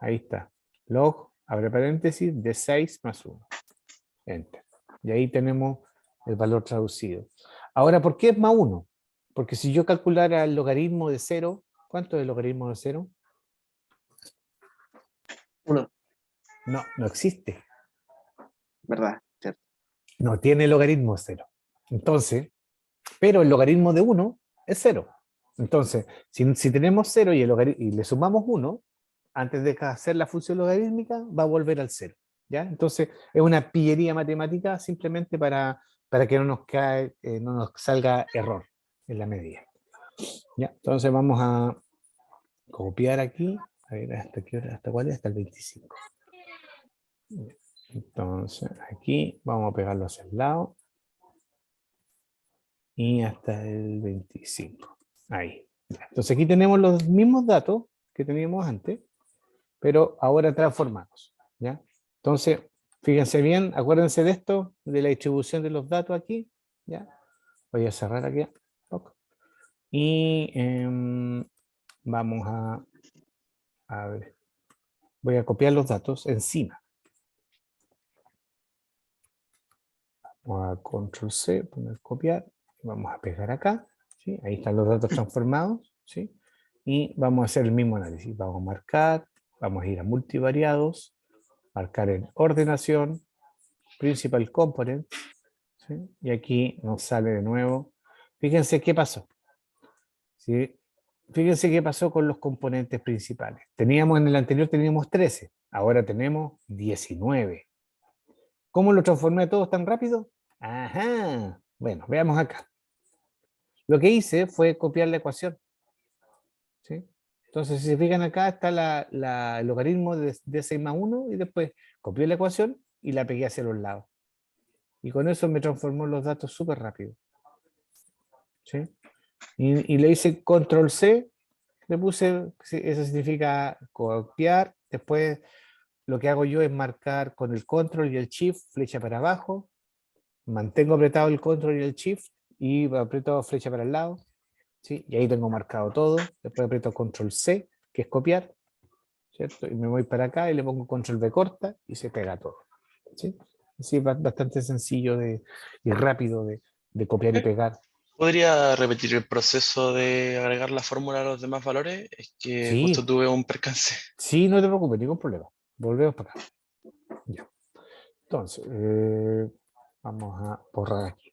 Ahí está. Log, abre paréntesis, de 6 más 1. Enter. Y ahí tenemos el valor traducido. Ahora, ¿por qué es más 1? Porque si yo calculara el logaritmo de 0, ¿cuánto es el logaritmo de 0? 1, No, no existe. ¿verdad? Cierto. No tiene logaritmo 0. Entonces, pero el logaritmo de 1 es 0. Entonces, si tenemos 0 y le sumamos 1, antes de hacer la función logarítmica, va a volver al 0. ¿Ya? Entonces, es una pillería matemática simplemente para que no nos salga error en la medida. ¿Ya? Entonces, vamos a copiar aquí. A ver, ¿hasta qué hora? ¿Hasta cuál es? Hasta el 25. Entonces, aquí vamos a pegarlo hacia el lado. Y hasta el 25. Ahí. Entonces aquí tenemos los mismos datos que teníamos antes, pero ahora transformados. ¿Ya? Entonces, fíjense bien, acuérdense de esto, de la distribución de los datos aquí. ¿Ya? Voy a cerrar aquí. Y vamos a ver. Voy a copiar los datos encima. Vamos a control C, poner copiar. Vamos a pegar acá. ¿Sí? Ahí están los datos transformados. ¿Sí? Y vamos a hacer el mismo análisis. Vamos a marcar, vamos a ir a multivariados, marcar en ordenación, principal component. ¿Sí? Y aquí nos sale de nuevo. Fíjense qué pasó. ¿Sí? Fíjense qué pasó con los componentes principales. En el anterior teníamos 13, ahora tenemos 19. ¿Cómo lo transformé a todos tan rápido? Ajá. Bueno, veamos acá. Lo que hice fue copiar la ecuación. ¿Sí? Entonces, si se fijan acá, está el logaritmo de 6 más 1 y después copié la ecuación y la pegué hacia los lados. Y con eso me transformó los datos súper rápido. ¿Sí? Y le hice control C, le puse, eso significa copiar. Después lo que hago yo es marcar con el control y el shift, flecha para abajo. Mantengo apretado el control y el shift y aprieto flecha para el lado. ¿Sí? Y ahí tengo marcado todo. Después aprieto control C, que es copiar. ¿Cierto? Y me voy para acá y le pongo control V corta y se pega todo. ¿Sí? Así es bastante sencillo y rápido de copiar y pegar. ¿Podría repetir el proceso de agregar la fórmula a los demás valores? Es que justo Sí, tuve un percance. sí, no te preocupes, ningún problema. Volvemos para acá. Ya. Entonces, vamos a borrar aquí.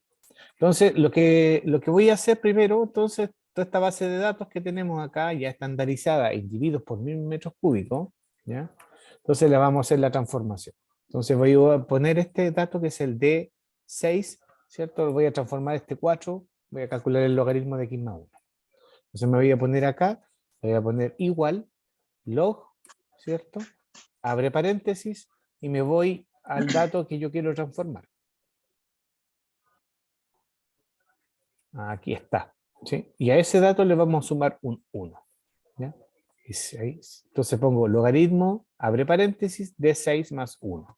Entonces, lo que voy a hacer primero, entonces, toda esta base de datos que tenemos acá, ya estandarizada, individuos por 1000 metros cúbicos, ¿ya? Entonces le vamos a hacer la transformación. Entonces voy a poner este dato que es el D6, ¿cierto? Lo voy a transformar este 4, voy a calcular el logaritmo de x más 1. Entonces me voy a poner acá, voy a poner igual, log, ¿cierto? Abre paréntesis y me voy al dato que yo quiero transformar. Aquí está. ¿Sí? Y a ese dato le vamos a sumar un 1. ¿Ya? Y 6. Entonces pongo logaritmo, abre paréntesis, de 6 más 1.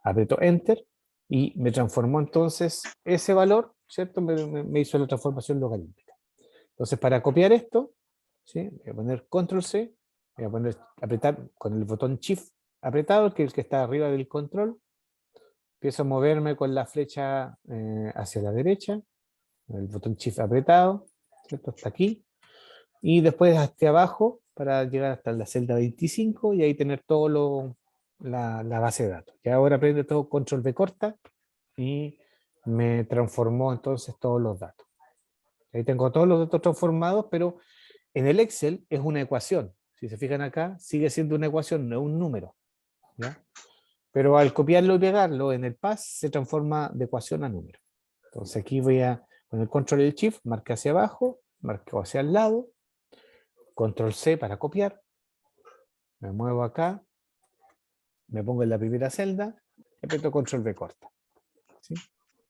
Aprieto Enter y me transformó entonces ese valor, ¿cierto? Me hizo la transformación logarítmica. Entonces para copiar esto, ¿sí? Voy a poner Control C, voy a poner, apretar con el botón Shift apretado, que es el que está arriba del control. Empiezo a moverme con la flecha hacia la derecha, el botón Shift apretado, ¿cierto? Hasta aquí. Y después hasta abajo para llegar hasta la celda 25 y ahí tener todo la base de datos. Y ahora aprende todo control V corta y me transformó entonces todos los datos. Ahí tengo todos los datos transformados, pero en el Excel es una ecuación. Si se fijan acá, sigue siendo una ecuación, no es un número. ¿Ya? Pero al copiarlo y pegarlo en el PAS se transforma de ecuación a número. Entonces aquí voy a, con el control y el shift, marqué hacia abajo, marco hacia el lado, control C para copiar, me muevo acá, me pongo en la primera celda, y aprieto control V corta. ¿Sí?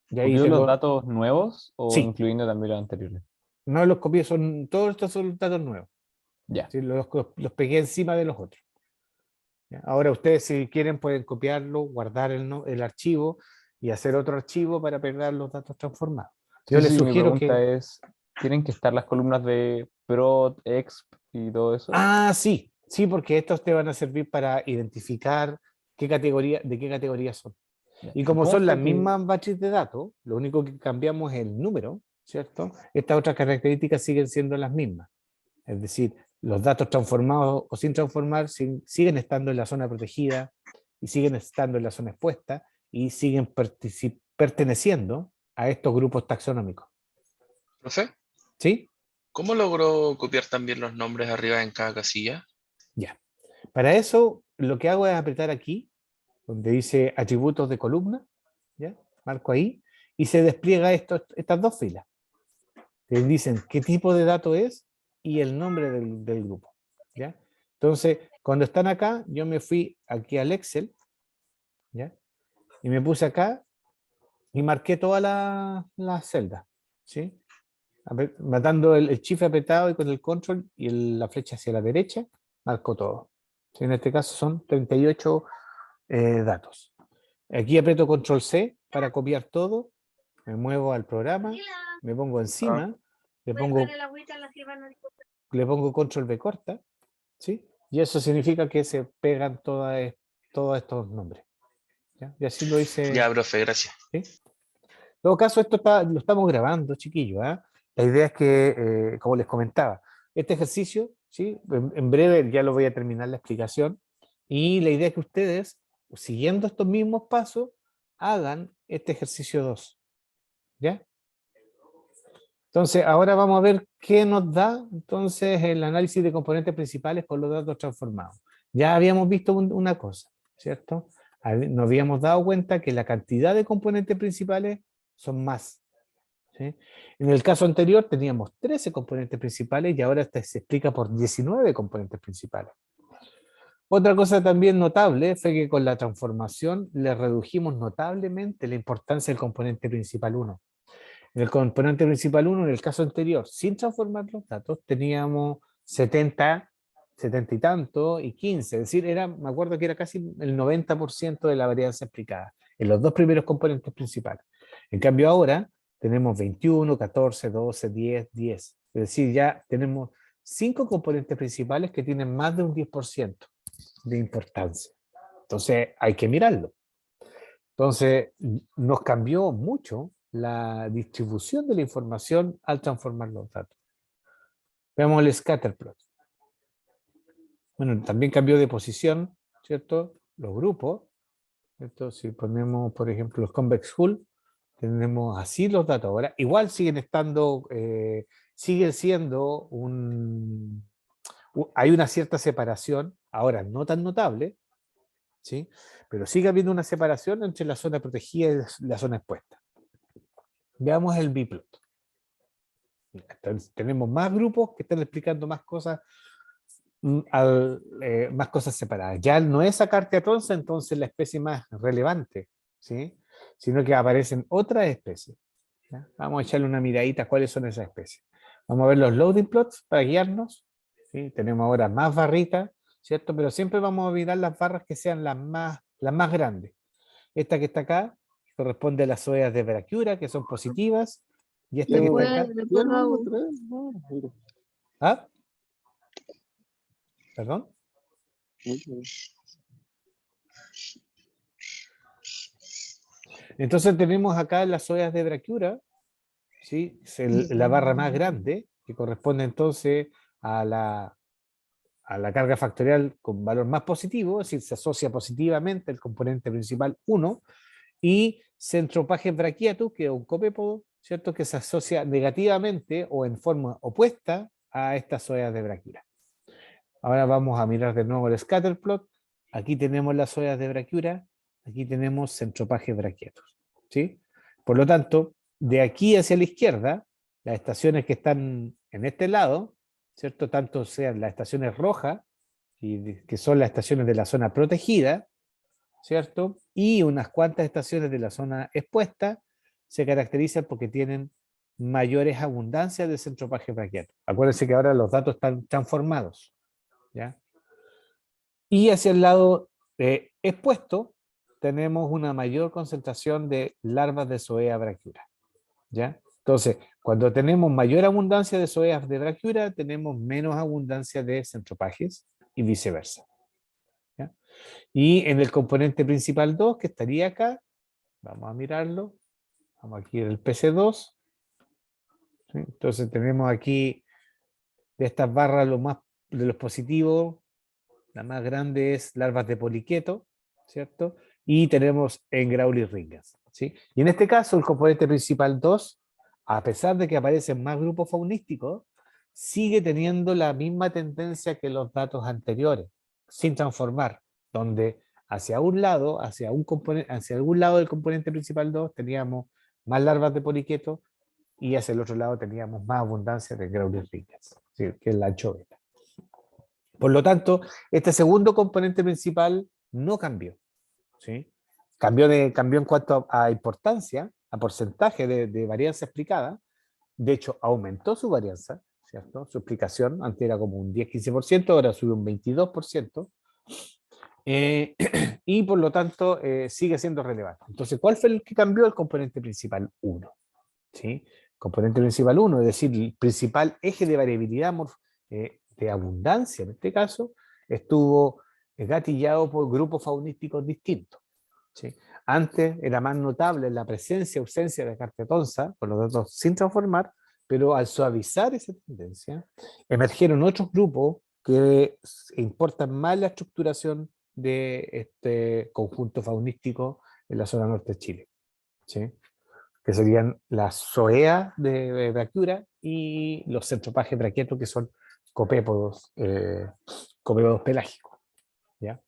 Y ahí ¿Copió los tengo, datos nuevos o sí, incluyendo también los anteriores? no los copié, todos estos son datos nuevos. Ya. ¿Sí? Los pegué encima de los otros. ¿Ya? Ahora ustedes si quieren pueden copiarlo, guardar el archivo y hacer otro archivo para pegar los datos transformados. Yo Sí, les sí, mi sugiero pregunta que es, ¿tienen que estar las columnas de prot, exp y todo eso. Ah, sí, sí, porque estos te van a servir para identificar qué categoría, de qué categoría son. Ya. Y como ¿Cómo son fue las que- mismas bases de datos, lo único que cambiamos es el número, ¿cierto? Estas otras características siguen siendo las mismas. Es decir, los datos transformados o sin transformar siguen estando en la zona protegida y siguen estando en la zona expuesta y siguen perteneciendo a estos grupos taxonómicos. Profe, ¿Sí? ¿cómo logró copiar también los nombres arriba en cada casilla? Ya. Para eso, lo que hago es apretar aquí, donde dice atributos de columna, ¿ya? Marco ahí, y se despliega estas dos filas. Te dicen qué tipo de dato es y el nombre del grupo, ¿ya? Entonces, cuando están acá, yo me fui aquí al Excel, ¿ya? Y me puse acá y marqué todas las celdas, ¿sí? Matando el shift apretado y con el control y la flecha hacia la derecha, marco todo. ¿Sí? En este caso son 38 datos. Aquí aprieto control C para copiar todo, me muevo al programa, me pongo encima, le pongo control V corta, ¿sí? Y eso significa que se pegan todos estos nombres. ¿Ya? Y así lo hice. Ya, profe, gracias. ¿Sí? En todo caso, esto lo estamos grabando, chiquillos. ¿Eh? La idea es que, como les comentaba, este ejercicio, ¿sí? En breve ya lo voy a terminar la explicación, y la idea es que ustedes, siguiendo estos mismos pasos, hagan este ejercicio 2. ¿Ya? Entonces, ahora vamos a ver qué nos da entonces el análisis de componentes principales por los datos transformados. Ya habíamos visto una cosa, ¿cierto? Nos habíamos dado cuenta que la cantidad de componentes principales son más. ¿Sí? En el caso anterior teníamos 13 componentes principales y ahora se explica por 19 componentes principales. Otra cosa también notable fue que con la transformación le redujimos notablemente la importancia del componente principal 1. En el componente principal 1, en el caso anterior, sin transformar los datos, teníamos 70 y tanto y 15, es decir, me acuerdo que era casi el 90% de la varianza explicada en los dos primeros componentes principales. En cambio ahora tenemos 21, 14, 12, 10, 10. Es decir, ya tenemos 5 componentes principales que tienen más de un 10% de importancia. Entonces hay que mirarlo. Entonces nos cambió mucho la distribución de la información al transformar los datos. Veamos el scatterplot. Bueno, también cambió de posición, ¿cierto? Los grupos, ¿cierto? Si ponemos, por ejemplo, los convex hull, tenemos así los datos. Ahora, igual siguen estando, siguen siendo hay una cierta separación, ahora no tan notable, ¿sí? Pero sigue habiendo una separación entre la zona protegida y la zona expuesta. Veamos el biplot. Tenemos más grupos que están explicando más cosas, más cosas separadas. Ya no es Acartia-tronza entonces la especie más relevante, ¿sí? Sino que aparecen otras especies. ¿Ya? Vamos a echarle una miradita a cuáles son esas especies. Vamos a ver los loading plots para guiarnos. ¿Sí? Tenemos ahora más barritas, ¿cierto? Pero siempre vamos a mirar las barras que sean las más grandes. Esta que está acá corresponde a las zoeas de Brachyura, que son positivas, y esta que está acá. ¿Ah? ¿Perdón? Entonces tenemos acá las zoeas de Brachyura, ¿sí? Es la barra más grande, que corresponde entonces a la carga factorial con valor más positivo, es decir, se asocia positivamente el componente principal 1, y Centropages brachiatus, que es un copépodo, ¿cierto? Que se asocia negativamente o en forma opuesta a estas zoeas de Brachyura. Ahora vamos a mirar de nuevo el scatterplot. Aquí tenemos las zoeas de Brachyura, aquí tenemos Centropages brachiatus, ¿sí? Por lo tanto, de aquí hacia la izquierda, las estaciones que están en este lado, ¿cierto? Tanto sean las estaciones rojas, que son las estaciones de la zona protegida, ¿cierto? Y unas cuantas estaciones de la zona expuesta se caracterizan porque tienen mayores abundancias de Centropages brachiatus. Acuérdense que ahora los datos están transformados, ¿ya? Y hacia el lado expuesto tenemos una mayor concentración de larvas de Zoea brachyura, ¿ya? Entonces, cuando tenemos mayor abundancia de zoeas de Brachyura, tenemos menos abundancia de centropages y viceversa. ¿Ya? Y en el componente principal 2, que estaría acá, vamos a mirarlo, vamos aquí en el PC2. ¿Sí? Entonces tenemos aquí de estas barras de los positivos, la más grande es larvas de poliqueto, ¿cierto? Y tenemos en Graulis ringens, ¿sí? Y en este caso el componente principal 2, a pesar de que aparecen más grupos faunísticos, sigue teniendo la misma tendencia que los datos anteriores, sin transformar, donde hacia un lado, hacia algún lado del componente principal 2 teníamos más larvas de poliqueto y hacia el otro lado teníamos más abundancia de Graulis ringens, ¿sí? Que es la anchoveta. Por lo tanto, este segundo componente principal no cambió, ¿sí? Cambió en cuanto a importancia, a porcentaje de varianza explicada. De hecho, aumentó su varianza, ¿cierto? Su explicación, antes era como un 10-15%, ahora subió un 22%. Y por lo tanto, sigue siendo relevante. Entonces, ¿cuál fue el que cambió? El componente principal 1. ¿Sí? Componente principal 1, es decir, el principal eje de variabilidad de abundancia, en este caso, estuvo gatillado por grupos faunísticos distintos. ¿Sí? Antes era más notable la presencia ausencia de Cartetonsa, por lo tanto sin transformar, pero al suavizar esa tendencia, emergieron otros grupos que importan más la estructuración de este conjunto faunístico en la zona norte de Chile. ¿Sí? Que serían las zoea de Brachyura y los centropages braquietos, que son copépodos, copépodos pelágicos. ¿Ya?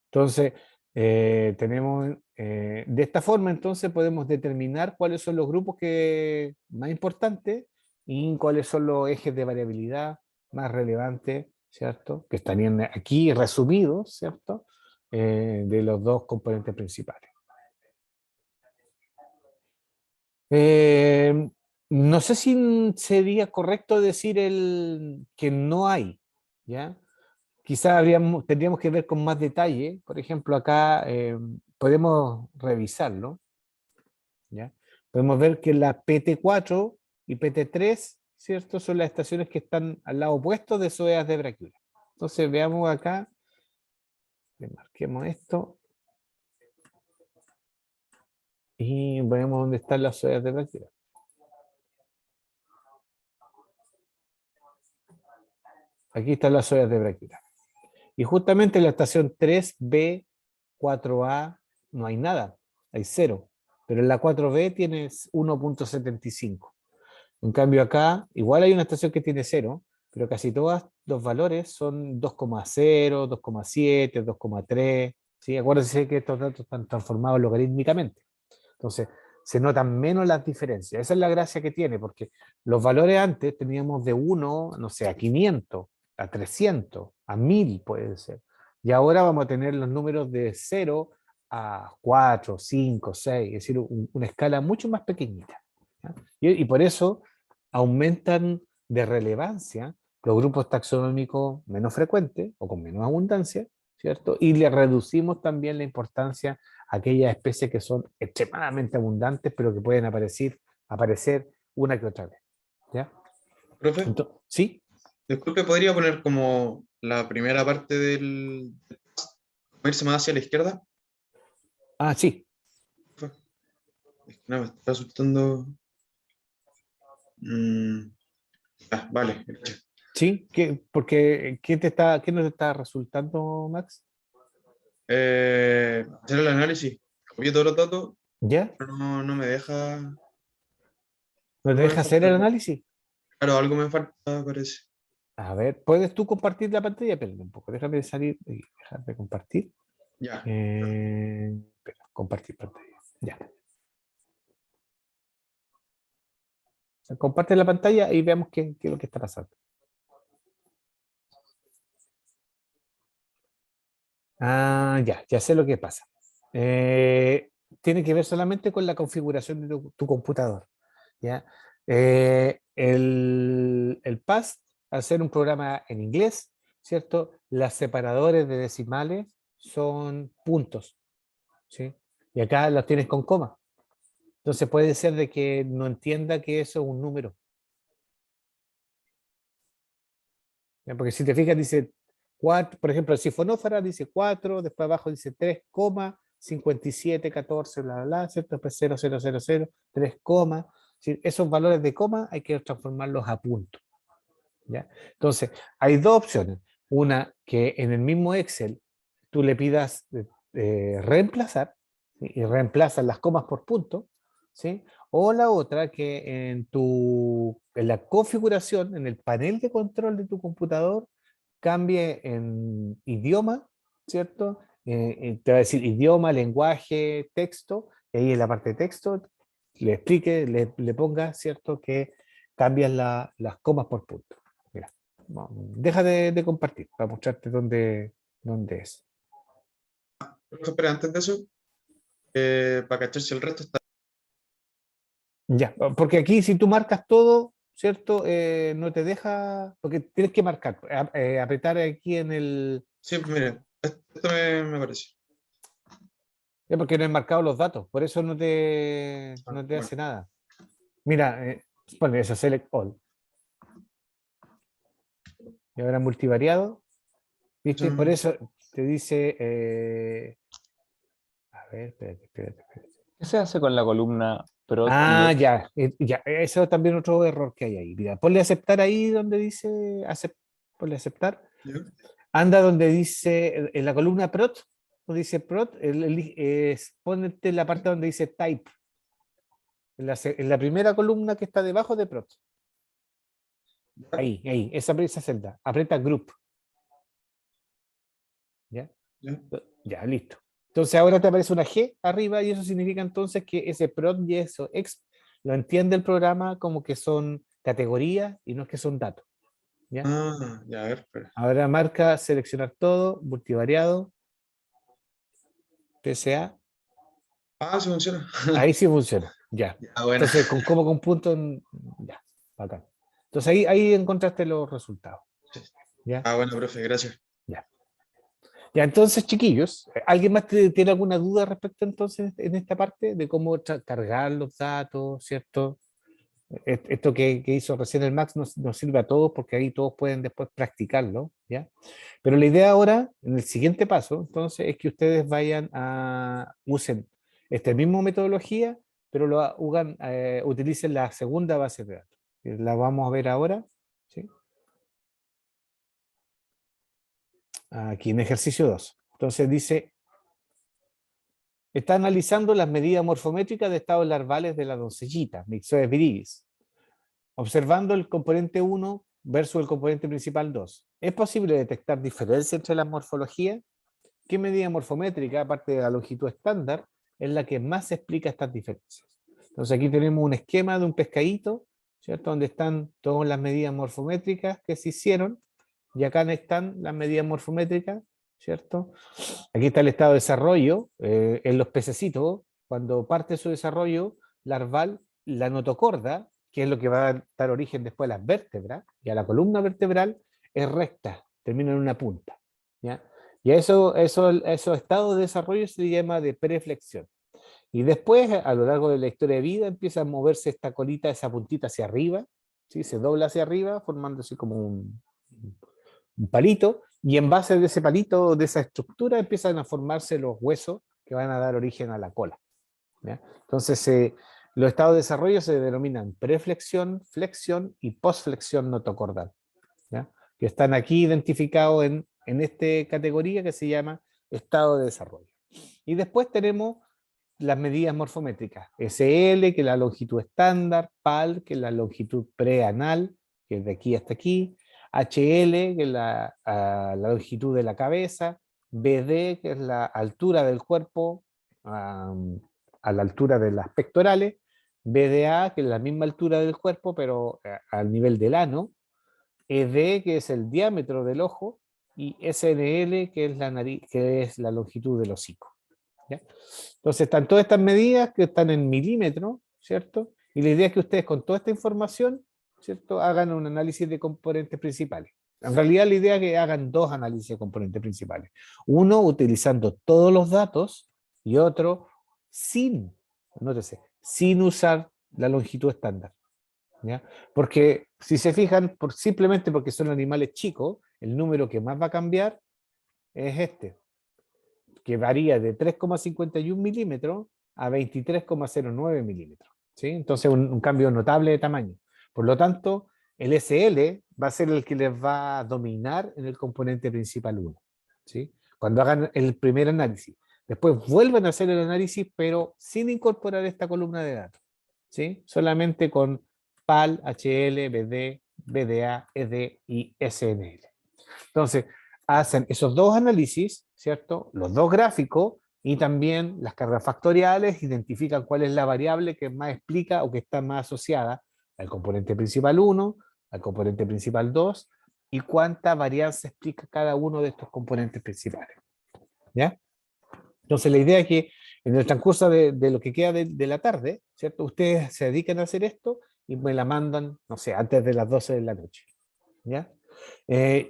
Entonces, tenemos, de esta forma, entonces podemos determinar cuáles son los grupos más importantes y cuáles son los ejes de variabilidad más relevantes, ¿cierto? Que estarían aquí resumidos, ¿cierto? De los dos componentes principales. No sé si sería correcto decir que no hay, ¿ya? Quizás tendríamos que ver con más detalle. Por ejemplo, acá podemos revisarlo, ¿ya? Podemos ver que la PT4 y PT3, ¿cierto? Son las estaciones que están al lado opuesto de zoeas de Brachyura. Entonces veamos acá, le marquemos esto, y vemos dónde están las zoeas de Brachyura. Aquí están las zoeas de Brachyura. Y justamente en la estación 3B, 4A, no hay nada, hay 0. Pero en la 4B tienes 1.75. En cambio acá, igual hay una estación que tiene 0, pero casi todos los valores son 2,0, 2,7, 2,3. ¿Sí? Acuérdense que estos datos están transformados logarítmicamente. Entonces, se notan menos las diferencias. Esa es la gracia que tiene, porque los valores antes teníamos de 1, no sé, a 500, a 300, a 1000 puede ser. Y ahora vamos a tener los números de 0 a 4, 5, 6, es decir, una escala mucho más pequeñita. ¿Ya? Y por eso aumentan de relevancia los grupos taxonómicos menos frecuentes o con menos abundancia, ¿cierto? Y le reducimos también la importancia a aquellas especies que son extremadamente abundantes, pero que pueden aparecer una que otra vez. ¿Ya? Profe, Entonces, ¿sí? disculpe, ¿podría poner como la primera parte irse más hacia la izquierda? Ah, sí. Es que no, me está resultando... vale. ¿Sí? ¿Qué nos está resultando, Max? Hacer el análisis. Copié todos los datos, ¿Ya? pero no me deja... ¿No te Algo me deja hacer el falta. análisis? Claro, algo me falta, parece. A ver, ¿puedes tú compartir la pantalla? Espera un poco, déjame salir y dejar de compartir. Ya. Espera, compartir pantalla. Ya. O sea, comparte la pantalla y veamos qué es lo que está pasando. Ah, ya sé lo que pasa. Tiene que ver solamente con la configuración de tu computador. ¿Ya? El PAST, al ser un programa en inglés, ¿cierto? Las separadores de decimales son puntos, ¿sí? Y acá las tienes con coma. Entonces puede ser de que no entienda que eso es un número. ¿Ya? Porque si te fijas, dice 4, por ejemplo, el sifonófara dice 4, después abajo dice 3,5714, bla, bla, bla, ¿cierto? Después 0000, 3, ¿sí? Esos valores de coma hay que transformarlos a puntos. ¿Ya? Entonces, hay dos opciones. Una, que en el mismo Excel tú le pidas reemplazar, ¿sí? Y reemplazas las comas por punto, ¿sí? O la otra, que en la configuración, en el panel de control de tu computador, cambie en idioma, ¿cierto? Te va a decir idioma, lenguaje, texto, y ahí en la parte de texto le explique, le ponga, ¿cierto? Que cambias las comas por punto. Mira, deja de compartir para mostrarte dónde es. Profe, espera, antes de eso, para cachar si el resto está. Ya, porque aquí si tú marcas todo, ¿cierto? No te deja, porque tienes que marcar, apretar aquí en el... Sí, mire, esto me parece. porque no he marcado los datos, por eso no te Bueno. hace nada. Mira, pone eso, select all. Y ahora multivariado, ¿viste? Por eso te dice... a ver, espérate. ¿Qué se hace con la columna prod? Ah, ya, eso es también otro error que hay ahí. Mira, ponle aceptar ahí donde dice ponle aceptar. ¿Ya? Anda donde dice, en la columna prot, donde dice prot, ponete la parte donde dice type. En la primera columna que está debajo de prot. Ahí, esa celda. Aprieta group. ¿Ya? ¿Ya? Ya, listo. Entonces ahora te aparece una G arriba y eso significa entonces que ese prot y eso lo entiende el programa como que son categorías y no es que son datos. ¿Ya? Ah, ya, a ver, espera. Ahora marca seleccionar todo, multivariado, PSA. Ah, sí funciona. Ahí sí funciona. Ya. Ya, bueno. Entonces, con punto, ya, bacán. Entonces ahí encontraste los resultados. ¿Ya? Ah, bueno, profe, gracias. Ya. Ya, entonces, chiquillos, ¿alguien más tiene alguna duda respecto entonces en esta parte de cómo cargar los datos, ¿cierto? Esto que hizo recién el Max nos sirve a todos porque ahí todos pueden después practicarlo, ¿ya? Pero la idea ahora, en el siguiente paso, entonces, es que ustedes usen esta misma metodología, pero utilicen la segunda base de datos. La vamos a ver ahora, ¿sí? Aquí en ejercicio 2. Entonces dice, está analizando las medidas morfométricas de estados larvales de la doncellita, Myxodes viridis, observando el componente 1 versus el componente principal 2. ¿Es posible detectar diferencias entre las morfologías? ¿Qué medida morfométrica, aparte de la longitud estándar, es la que más explica estas diferencias? Entonces aquí tenemos un esquema de un pescadito, ¿cierto? Donde están todas las medidas morfométricas que se hicieron, y acá están las medidas morfométricas, ¿cierto? Aquí está el estado de desarrollo en los pececitos, cuando parte su desarrollo larval, la notocorda, que es lo que va a dar origen después a las vértebras, y a la columna vertebral, es recta, termina en una punta, ¿ya? Y esos estados de desarrollo se llama de preflexión. Y después, a lo largo de la historia de vida, empieza a moverse esta colita, esa puntita hacia arriba, ¿sí? Se dobla hacia arriba, formando así como un palito, y en base de ese palito, de esa estructura, empiezan a formarse los huesos que van a dar origen a la cola, ¿ya? Entonces, los estados de desarrollo se denominan preflexión, flexión y posflexión notocordal, ¿ya? Que están aquí identificados en esta categoría que se llama estado de desarrollo. Y después tenemos las medidas morfométricas, SL, que es la longitud estándar, PAL, que es la longitud preanal, que es de aquí hasta aquí, HL, que es la longitud de la cabeza, BD, que es la altura del cuerpo a la altura de las pectorales, BDA, que es la misma altura del cuerpo, pero al nivel del ano, ED, que es el diámetro del ojo, y SNL, que es la nariz, que es la longitud del hocico, ¿ya? Entonces están todas estas medidas que están en milímetros, ¿cierto? Y la idea es que ustedes con toda esta información, ¿cierto?, hagan un análisis de componentes principales. En realidad la idea es que hagan dos análisis de componentes principales. Uno utilizando todos los datos y otro nótese, sin usar la longitud estándar. ¿Ya? Porque si se fijan, simplemente porque son animales chicos, el número que más va a cambiar es este, que varía de 3,51 milímetros a 23,09 milímetros. ¿Sí? Entonces un cambio notable de tamaño. Por lo tanto, el SL va a ser el que les va a dominar en el componente principal 1. ¿Sí? Cuando hagan el primer análisis. Después vuelven a hacer el análisis, pero sin incorporar esta columna de datos. ¿Sí? Solamente con PAL, HL, BD, BDA, ED y SNL. Entonces, hacen esos dos análisis, ¿cierto? Los dos gráficos y también las cargas factoriales, identifican cuál es la variable que más explica o que está más asociada al componente principal 1, al componente principal 2 y cuánta varianza explica cada uno de estos componentes principales. ¿Ya? Entonces, la idea es que en el transcurso de lo que queda de la tarde, ¿cierto? Ustedes se dedican a hacer esto y me la mandan, no sé, antes de las 12 de la noche. ¿Ya?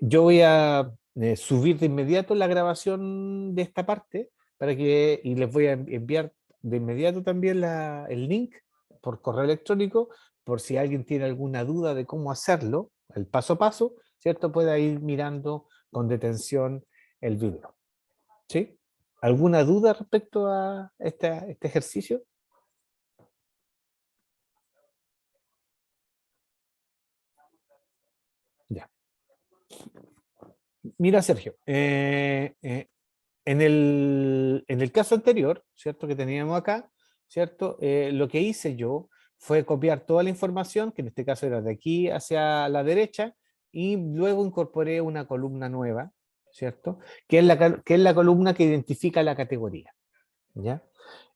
Yo voy a subir de inmediato la grabación de esta parte y les voy a enviar de inmediato también el link por correo electrónico por si alguien tiene alguna duda de cómo hacerlo, el paso a paso, ¿cierto? Pueda ir mirando con detención el video. ¿Sí? ¿Alguna duda respecto a este ejercicio? Ya. Mira, Sergio, en el caso anterior, ¿cierto? Que teníamos acá, ¿cierto? Lo que hice yo fue copiar toda la información, que en este caso era de aquí hacia la derecha, y luego incorporé una columna nueva, ¿cierto? Que es la columna que identifica la categoría, ¿ya?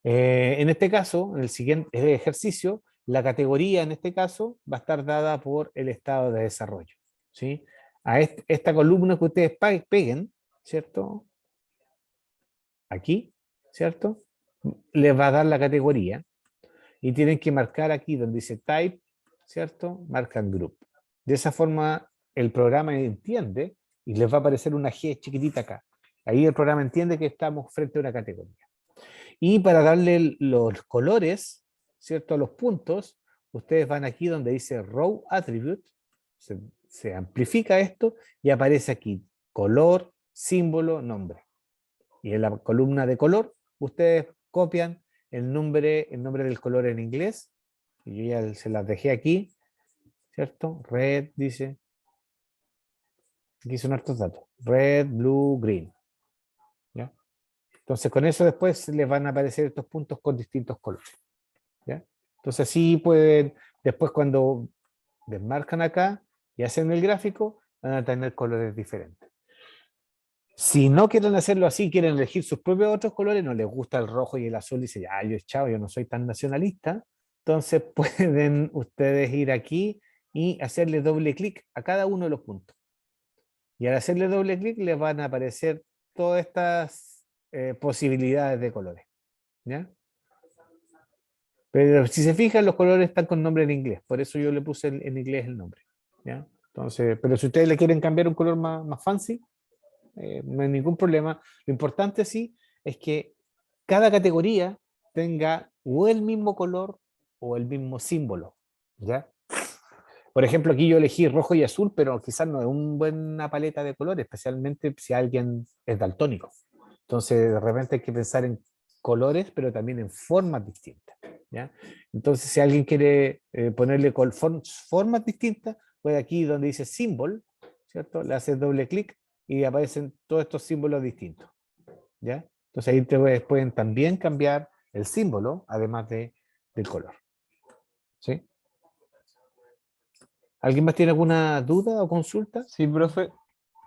En este caso, en el siguiente ejercicio, la categoría en este caso va a estar dada por el estado de desarrollo, ¿sí? A esta columna que ustedes peguen, ¿cierto? Aquí, ¿cierto? Les va a dar la categoría y tienen que marcar aquí donde dice type, ¿cierto? Marcan group. De esa forma el programa entiende y les va a aparecer una G chiquitita acá. Ahí el programa entiende que estamos frente a una categoría. Y para darle los colores, ¿cierto? A los puntos, ustedes van aquí donde dice row attribute, se amplifica esto y aparece aquí color, símbolo, nombre. Y en la columna de color, ustedes copian el nombre del color en inglés, y yo ya se las dejé aquí, ¿cierto? Red, dice. Aquí son estos datos. Red, blue, green. ¿Ya? Entonces con eso después les van a aparecer estos puntos con distintos colores. ¿Ya? Entonces así pueden, después cuando desmarcan acá y hacen el gráfico, van a tener colores diferentes. Si no quieren hacerlo así, quieren elegir sus propios otros colores, no les gusta el rojo y el azul, dicen, ya, yo no soy tan nacionalista, entonces pueden ustedes ir aquí y hacerle doble clic a cada uno de los puntos. Y al hacerle doble clic les van a aparecer todas estas posibilidades de colores. ¿Ya? Pero si se fijan, los colores están con nombre en inglés, por eso yo le puse en inglés el nombre. ¿Ya? Entonces, pero si ustedes le quieren cambiar un color más fancy, no hay ningún problema. Lo importante sí es que cada categoría tenga o el mismo color o el mismo símbolo, ¿ya? Por ejemplo, aquí yo elegí rojo y azul, pero quizás no es una buena paleta de colores, especialmente si alguien es daltónico. Entonces, de repente hay que pensar en colores, pero también en formas distintas, ¿ya? Entonces, si alguien quiere ponerle formas distintas, pues aquí donde dice symbol, ¿cierto? Le hace doble clic y aparecen todos estos símbolos distintos, ¿ya? Entonces ahí ustedes pueden también cambiar el símbolo, además del color. ¿Sí? ¿Alguien más tiene alguna duda o consulta? Sí, profe,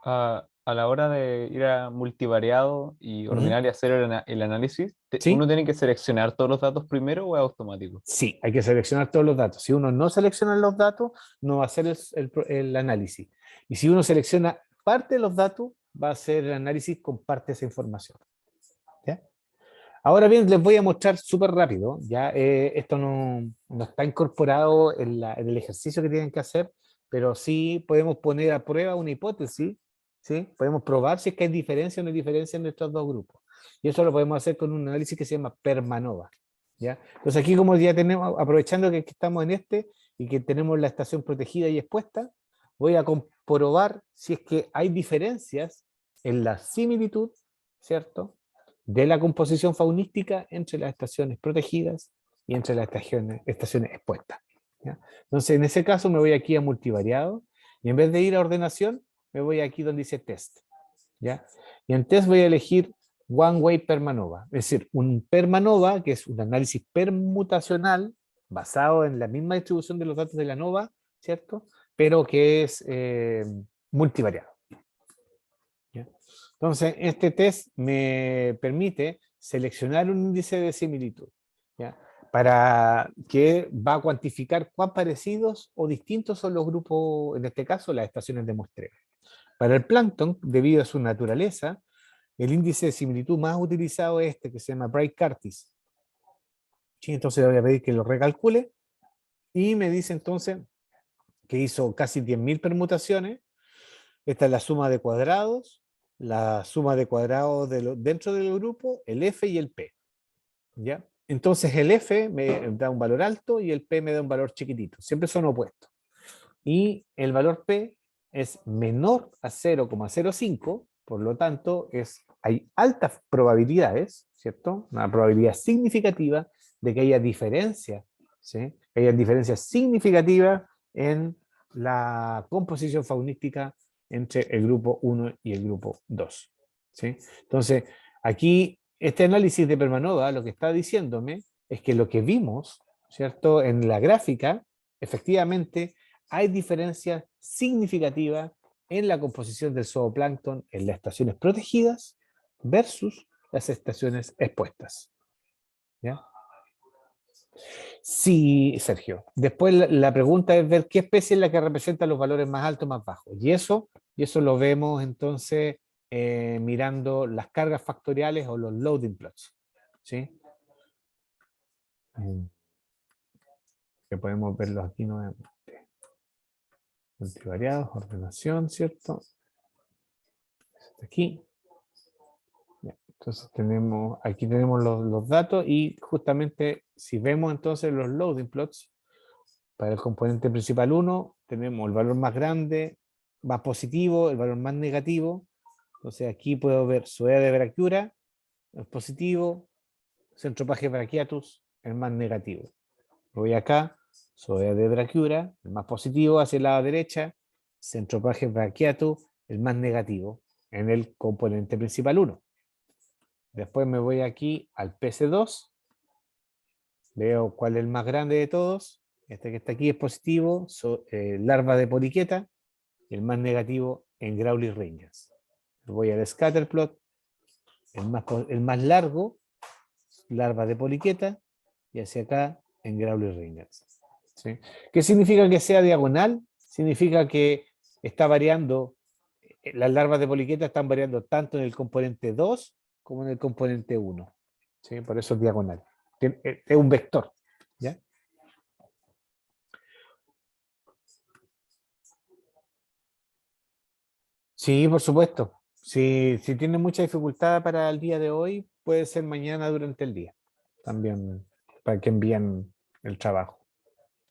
a la hora de ir a multivariado y ordenar y hacer el análisis, ¿Sí? ¿uno tiene que seleccionar todos los datos primero o es automático? Sí, hay que seleccionar todos los datos. Si uno no selecciona los datos, no va a hacer el análisis. Y si uno selecciona parte de los datos, va a hacer el análisis con parte de esa información. ¿Ya? Ahora bien, les voy a mostrar súper rápido. ¿Ya? Esto no está incorporado en el ejercicio que tienen que hacer, pero sí podemos poner a prueba una hipótesis. ¿Sí? Podemos probar si es que hay diferencia o no hay diferencia entre estos dos grupos. Y eso lo podemos hacer con un análisis que se llama Permanova. ¿ya? Entonces aquí como ya tenemos, aprovechando que estamos en este y que tenemos la estación protegida y expuesta, voy a comprobar si es que hay diferencias en la similitud, ¿cierto?, de la composición faunística entre las estaciones protegidas y entre las estaciones expuestas, ¿ya? Entonces en ese caso me voy aquí a multivariado y en vez de ir a ordenación, me voy aquí donde dice test, ¿ya? Y en test voy a elegir One Way Permanova, es decir, un Permanova, que es un análisis permutacional basado en la misma distribución de los datos de la nova, ¿cierto? Pero que es multivariado, ¿ya? Entonces, este test me permite seleccionar un índice de similitud, ¿ya?, para que va a cuantificar cuán parecidos o distintos son los grupos, en este caso, las estaciones de muestreo. Para el plancton, debido a su naturaleza, el índice de similitud más utilizado es este, que se llama Breit-Curtis. ¿Sí? Entonces le voy a pedir que lo recalcule y me dice entonces que hizo casi 10.000 permutaciones. Esta es la suma de cuadrados, la suma de cuadrados dentro del grupo, el F y el P, ¿ya? Entonces el F me da un valor alto y el P me da un valor chiquitito. Siempre son opuestos. Y el valor P es menor a 0,05, por lo tanto hay altas probabilidades, ¿cierto? Una probabilidad significativa de que haya diferencia, ¿sí?, que haya diferencias significativas en la composición faunística entre el grupo 1 y el grupo 2, ¿sí? Entonces, aquí este análisis de Permanova lo que está diciéndome es que lo que vimos, ¿cierto?, en la gráfica, efectivamente hay diferencias significativas en la composición del zooplancton en las estaciones protegidas versus las estaciones expuestas, ¿ya? Sí, Sergio. Después la pregunta es ver qué especie es la que representa los valores más altos o más bajos. Y eso lo vemos entonces mirando las cargas factoriales o los loading plots, ¿sí? Que podemos verlos aquí nuevamente. Multivariados, ordenación, ¿cierto? Aquí. Entonces aquí tenemos los datos y justamente si vemos entonces los loading plots, para el componente principal 1 tenemos el valor más grande, más positivo, el valor más negativo. Entonces aquí puedo ver Zoea de Brachyura, el positivo, Centropages brachiatus, el más negativo. Voy acá, Zoea de Brachyura, el más positivo hacia el lado derecha, Centropages brachiatus, el más negativo, en el componente principal 1. Después me voy aquí al PC2, veo cuál es el más grande de todos. Este que está aquí es positivo, larva de poliqueta, y el más negativo en Growly Rangers. Voy al scatterplot, el más largo, larva de poliqueta, y hacia acá en Growly Rangers, ¿sí? ¿Qué significa que sea diagonal? Significa que está variando, las larvas de poliqueta están variando tanto en el componente 2 como en el componente 1, ¿sí? Por eso es diagonal. Es un vector, ¿ya? Sí, por supuesto. Si tiene mucha dificultad para el día de hoy, puede ser mañana durante el día. También para que envíen el trabajo,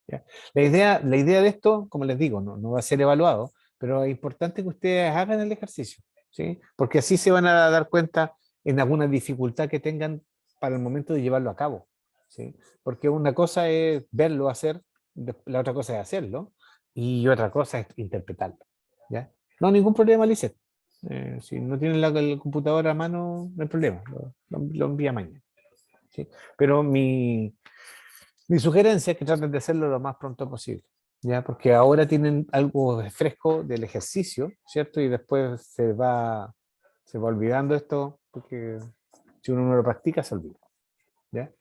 ¿ya? La idea de esto, como les digo, no va a ser evaluado, pero es importante que ustedes hagan el ejercicio, ¿sí? Porque así se van a dar cuenta en alguna dificultad que tengan para el momento de llevarlo a cabo, ¿sí? Porque una cosa es verlo hacer, la otra cosa es hacerlo, y otra cosa es interpretarlo, ¿ya? No, ningún problema, Lizeth. Si no tienen el computador a mano, no hay problema, lo envía mañana, ¿sí? Pero mi sugerencia es que traten de hacerlo lo más pronto posible, ¿ya? Porque ahora tienen algo fresco del ejercicio, ¿cierto? Y después se va olvidando esto, porque si uno no lo practica, se olvida, ¿ya?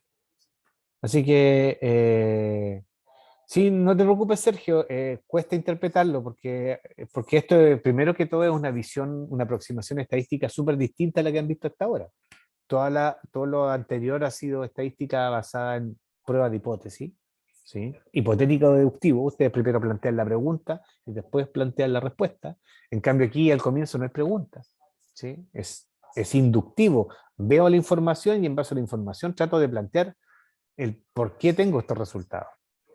Así que, sí, no te preocupes, Sergio, cuesta interpretarlo, porque esto, primero que todo, es una visión, una aproximación estadística súper distinta a la que han visto hasta ahora. Todo lo anterior ha sido estadística basada en pruebas de hipótesis, ¿sí? Hipotético deductivo. Ustedes primero plantean la pregunta y después plantean la respuesta. En cambio aquí al comienzo no es pregunta, ¿sí? Es inductivo. Veo la información y en base a la información trato de plantear el por qué tengo estos resultados.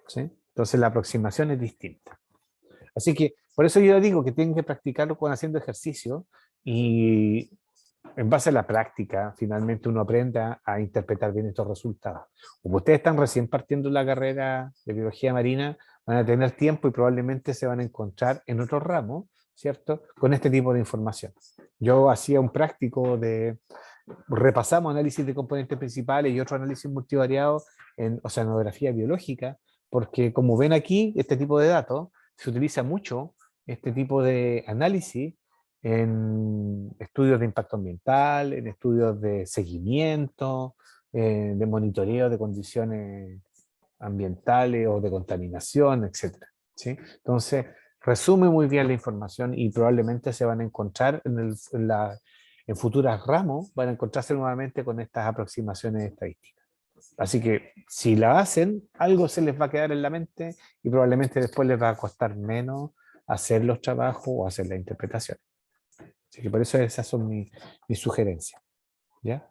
¿Sí? Entonces la aproximación es distinta. Así que por eso yo digo que tienen que practicarlo cuando haciendo ejercicio y en base a la práctica, finalmente uno aprende a interpretar bien estos resultados. Como ustedes están recién partiendo la carrera de biología marina, van a tener tiempo y probablemente se van a encontrar en otros ramos, ¿cierto? Con este tipo de información. Yo hacía un práctico de, repasamos análisis de componentes principales y otro análisis multivariado en oceanografía biológica, porque como ven aquí, este tipo de datos se utiliza mucho, este tipo de análisis, en estudios de impacto ambiental, en estudios de seguimiento, de monitoreo de condiciones ambientales o de contaminación, etcétera, ¿sí? Entonces, resume muy bien la información y probablemente se van a encontrar en futuras ramos, van a encontrarse nuevamente con estas aproximaciones estadísticas. Así que si la hacen, algo se les va a quedar en la mente y probablemente después les va a costar menos hacer los trabajos o hacer la interpretación. Así que por eso esas son mis sugerencias. ¿Ya?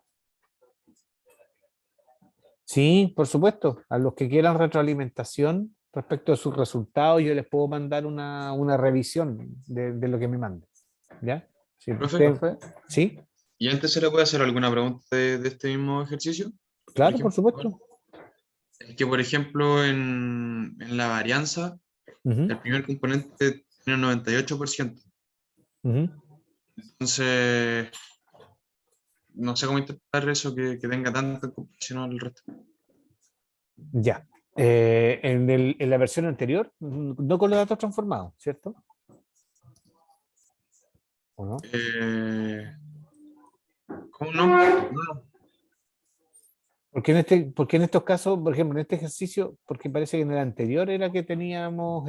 Sí, por supuesto. A los que quieran retroalimentación respecto a sus resultados, yo les puedo mandar una revisión de lo que me manden. ¿Ya? Sí, Profe, ¿sí? ¿y antes se le puede hacer alguna pregunta de este mismo ejercicio? Claro, por supuesto. Es que, por ejemplo, en la varianza, Ujú, el primer componente tiene un 98%. ujú. Entonces, no sé cómo interpretar eso que tenga tanto en comparación al resto. Ya. En la versión anterior, no con los datos transformados, ¿cierto? ¿O no? ¿Cómo no? No. Porque en estos casos, por ejemplo, en este ejercicio, porque parece que en el anterior era que teníamos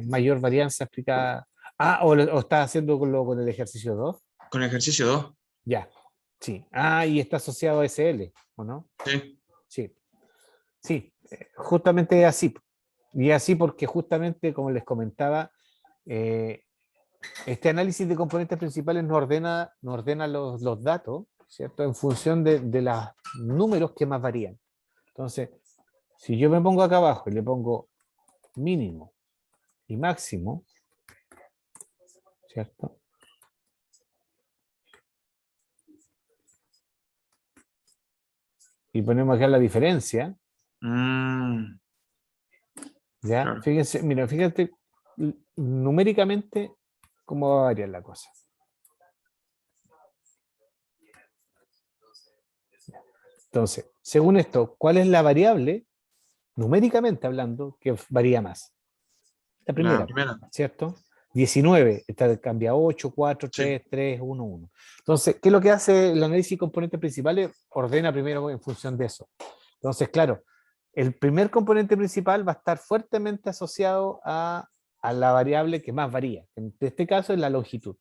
mayor varianza explicada. Ah, o estás haciendo con el ejercicio 2. Con el ejercicio 2. Ya, sí. Ah, y está asociado a SL, ¿o no? Sí. Sí, sí, justamente así. Y así porque justamente, como les comentaba, eh, este análisis de componentes principales nos ordena los datos, ¿cierto? En función de los números que más varían. Entonces, si yo me pongo acá abajo y le pongo mínimo y máximo, ¿cierto? Y ponemos acá la diferencia, ¿ya? Claro. Fíjense, mira, fíjate numéricamente cómo va a variar la cosa. Entonces, según esto, ¿cuál es la variable, numéricamente hablando, que varía más? La La primera, primera. ¿cierto? 19, esta cambia 8, 4, Sí. 3, 3, 1, 1. Entonces, ¿qué es lo que hace el análisis de componentes principales? Ordena primero en función de eso. Entonces, claro, el primer componente principal va a estar fuertemente asociado a la variable que más varía. En este caso es la longitud.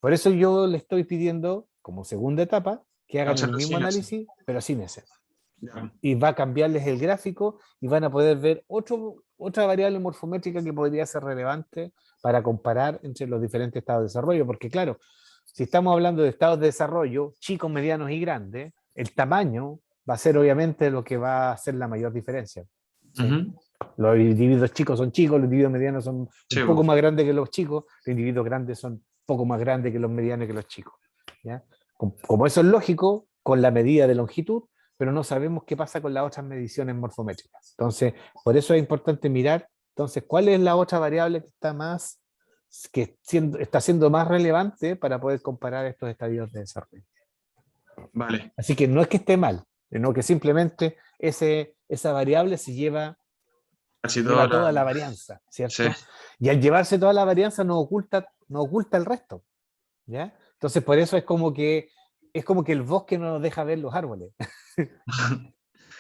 Por eso yo le estoy pidiendo, como segunda etapa, que hagan el Hacerlo mismo sin ese. análisis, pero sin ese. Ya. Y va a cambiarles el gráfico y van a poder ver otra variable morfométrica que podría ser relevante para comparar entre los diferentes estados de desarrollo. Porque claro, si estamos hablando de estados de desarrollo, chicos, medianos y grandes, el tamaño va a ser obviamente lo que va a hacer la mayor diferencia. ¿Sí? Ujú. Los individuos chicos son chicos, los individuos medianos son Sí, un poco más grandes que los chicos, los individuos grandes son un poco más grandes que los medianos y que los chicos. ¿Ya? Como eso es lógico, con la medida de longitud, pero no sabemos qué pasa con las otras mediciones morfométricas. Entonces, por eso es importante mirar, entonces, cuál es la otra variable está siendo más relevante para poder comparar estos estadios de desarrollo. Vale. Así que no es que esté mal, sino que simplemente esa variable se lleva Casi toda la varianza, ¿cierto? Sí. Y al llevarse toda la varianza no oculta el resto, ¿ya? Entonces, por eso es como que el bosque no nos deja ver los árboles.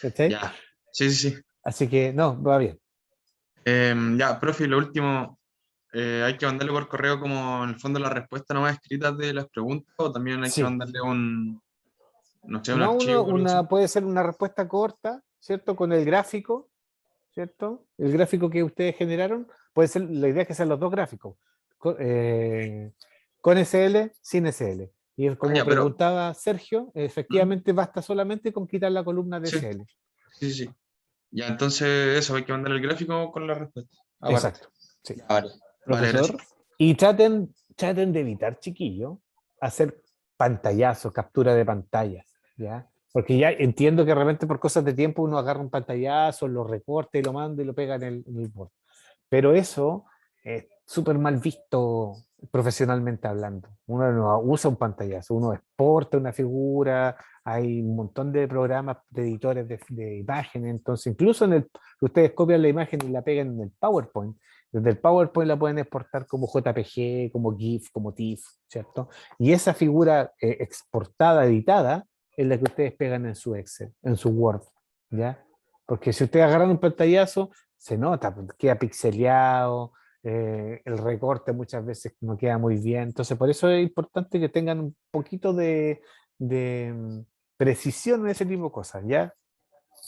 ¿Cachai? Ya. Sí, sí, sí. Así que no, va bien. Ya, profe, lo último, hay que mandarle por correo como en el fondo la respuesta no más escritas de las preguntas o también hay que Sí. mandarle no sé, un No, archivo o algo así. puede ser una respuesta corta, ¿cierto? Con el gráfico, ¿cierto? El gráfico que ustedes generaron, puede ser, la idea es que sean los dos gráficos, con SL, sin SL. Y como Ya, pero preguntaba Sergio, efectivamente basta solamente con quitar la columna de sí, SL. Sí, sí, sí. Ya, entonces eso, hay que mandar el gráfico con la respuesta. Aparte. Exacto. Sí. Ya, vale. Vale, Profesor. gracias. Y traten de evitar, chiquillos, hacer pantallazos, captura de pantallas, ¿ya? Porque ya entiendo que de repente por cosas de tiempo uno agarra un pantallazo, lo recorta y lo manda y lo pega en el Word. Pero eso es súper mal visto profesionalmente hablando. Uno no usa un pantallazo, uno exporta una figura, hay un montón de programas de editores de imágenes, entonces incluso ustedes copian la imagen y la pegan en el PowerPoint. Desde el PowerPoint la pueden exportar como JPG, como GIF, como TIFF, ¿cierto? Y esa figura exportada, editada, es la que ustedes pegan en su Excel, en su Word, ¿ya? Porque si ustedes agarran un pantallazo, se nota, pues, queda pixeleado, el recorte muchas veces no queda muy bien. Entonces, por eso es importante que tengan un poquito de precisión en ese tipo de cosas, ¿ya?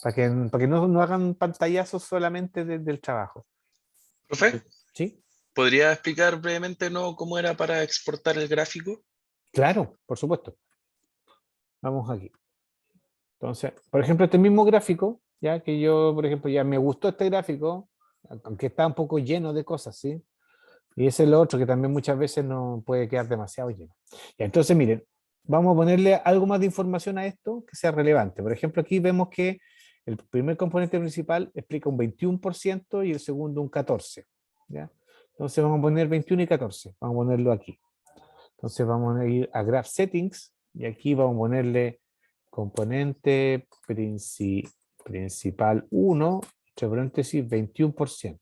Para que no hagan pantallazos solamente del trabajo. Profe, ¿Sí? ¿podría explicar brevemente no cómo era para exportar el gráfico? Claro, por supuesto. Vamos aquí. Entonces, por ejemplo, este mismo gráfico, ya que yo, por ejemplo, ya me gustó este gráfico, aunque está un poco lleno de cosas, ¿sí? Y ese es lo otro que también muchas veces no puede quedar demasiado lleno. Ya, entonces, miren, vamos a ponerle algo más de información a esto que sea relevante. Por ejemplo, aquí vemos que el primer componente principal explica un 21% y el segundo un 14%. ¿Ya? Entonces vamos a poner 21 y 14. Vamos a ponerlo aquí. Entonces vamos a ir a Graph Settings y aquí vamos a ponerle componente principal 1, entre paréntesis 21%.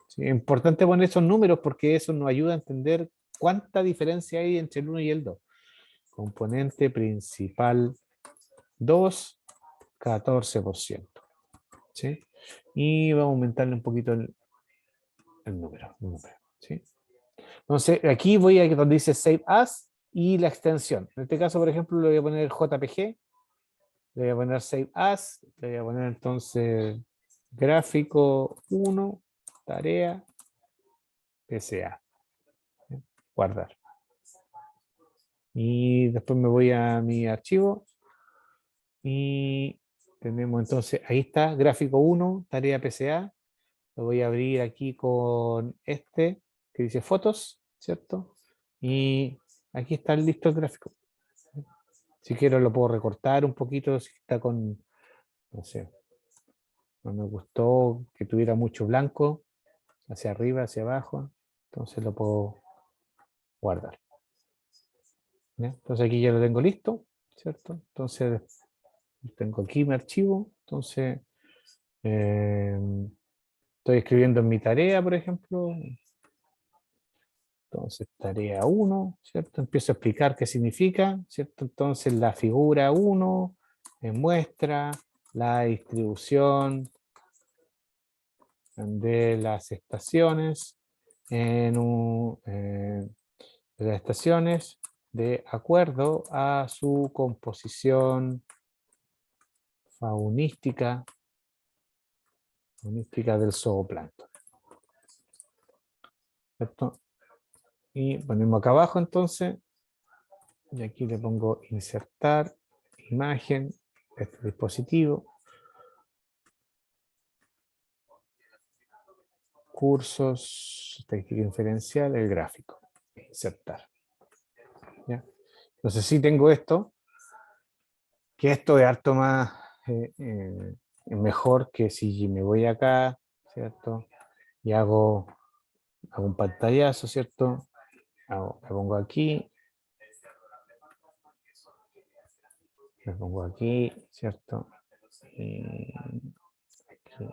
¿Sí? Es importante poner esos números porque eso nos ayuda a entender cuánta diferencia hay entre el 1 y el 2. Componente principal 2, 14%. ¿Sí? Y vamos a aumentarle un poquito el número. ¿Sí? Entonces, aquí voy a donde dice Save As y la extensión. En este caso, por ejemplo, le voy a poner JPG, le voy a poner Save As, le voy a poner entonces gráfico 1, tarea, PSA. Guardar. Y después me voy a mi archivo y tenemos entonces, ahí está, gráfico 1, tarea PCA. Lo voy a abrir aquí con este que dice fotos, ¿cierto? Y aquí está listo el gráfico. Si quiero lo puedo recortar un poquito, si está con, no sé, no me gustó que tuviera mucho blanco, hacia arriba, hacia abajo, entonces lo puedo guardar. ¿Ya? Entonces aquí ya lo tengo listo, ¿cierto? Entonces tengo aquí mi archivo, entonces estoy escribiendo en mi tarea, por ejemplo. Entonces, tarea 1, ¿cierto? Empiezo a explicar qué significa, ¿cierto? Entonces, la figura 1 muestra la distribución de las estaciones de las estaciones de acuerdo a su composición faunística del zooplancton. ¿Cierto? Y ponemos acá abajo entonces, y aquí le pongo insertar imagen de este dispositivo, cursos, estadística inferencial, el gráfico, insertar. ¿Ya? Entonces sí tengo esto, que esto es harto más mejor que si me voy acá, ¿cierto? Y hago un pantallazo, ¿cierto? Me pongo aquí, me pongo aquí, ¿cierto? Y aquí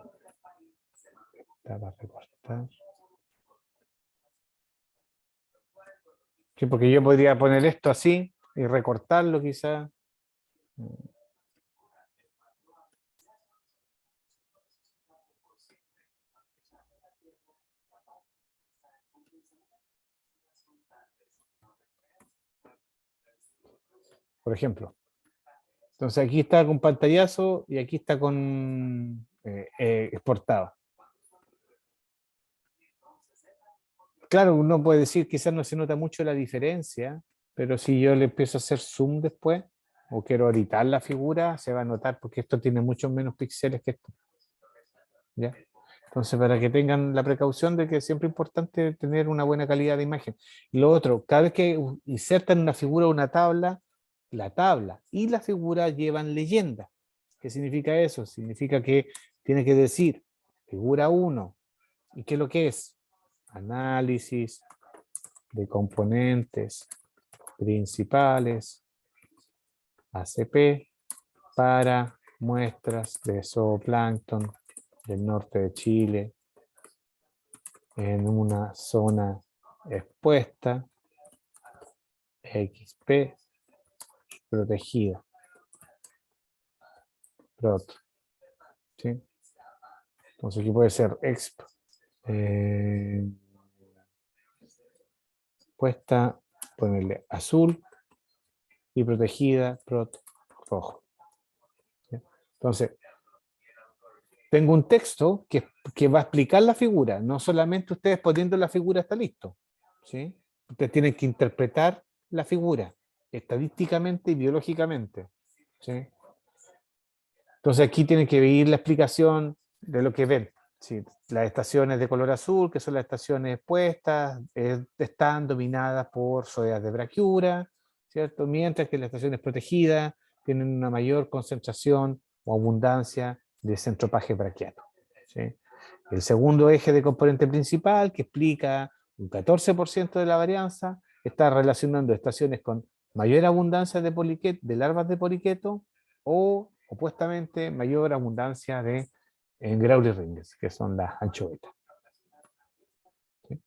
está para recortar. Sí, porque yo podría poner esto así y recortarlo quizá. Por ejemplo. Entonces aquí está con pantallazo y aquí está con exportado. Claro, uno puede decir quizás no se nota mucho la diferencia, pero si yo le empiezo a hacer zoom después, o quiero editar la figura, se va a notar porque esto tiene muchos menos píxeles que esto. ¿Ya? Entonces, para que tengan la precaución de que es siempre importante tener una buena calidad de imagen. Y lo otro, cada vez que insertan una figura o una tabla, la tabla y la figura llevan leyenda. ¿Qué significa eso? Significa que tiene que decir figura 1. ¿Y qué es lo que es? Análisis de componentes principales ACP para muestras de zooplancton del norte de Chile en una zona expuesta XP protegida. Prot. ¿Sí? Entonces aquí puede ser exp puesta, ponerle azul y protegida prot rojo. ¿Sí? Entonces, tengo un texto que va a explicar la figura, no solamente ustedes poniendo la figura está listo. ¿Sí? Ustedes tienen que interpretar la figura estadísticamente y biológicamente. ¿Sí? Entonces aquí tienen que venir la explicación de lo que ven. ¿Sí? Las estaciones de color azul, que son las estaciones expuestas, están dominadas por zoeas de braquiura, ¿cierto? Mientras que las estaciones protegidas tienen una mayor concentración o abundancia de centropaje braquiato. ¿Sí? El segundo eje de componente principal, que explica un 14% de la varianza, está relacionando estaciones con mayor abundancia de larvas de poliqueto o, opuestamente, mayor abundancia de Growly rings, que son las anchovetas. ¿Sí?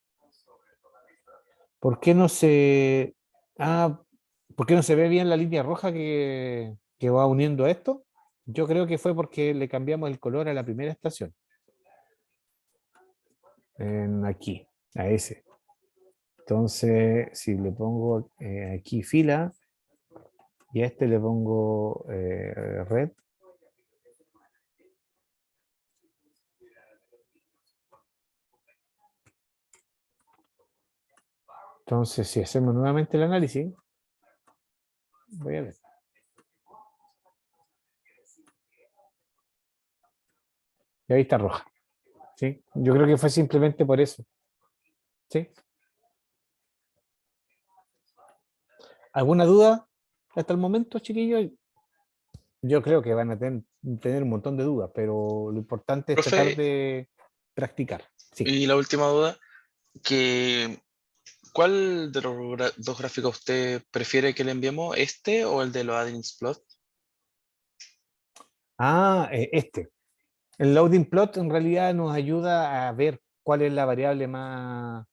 ¿Por qué no se... ¿por qué no se ve bien la línea roja que va uniendo esto? Yo creo que fue porque le cambiamos el color a la primera estación. Aquí, a ese. Entonces, si le pongo aquí fila, y a este le pongo red, entonces si hacemos nuevamente el análisis, voy a ver. Y ahí está roja. ¿Sí? Yo creo que fue simplemente por eso. ¿Sí? ¿Alguna duda hasta el momento, chiquillos? Yo creo que van a tener un montón de dudas, pero lo importante es tratar Profe, de practicar. Sí. y la última duda, que ¿cuál de los dos gráficos usted prefiere que le enviemos? ¿Este o el de los Addings Plot? Este. El loading plot en realidad nos ayuda a ver cuál es la variable más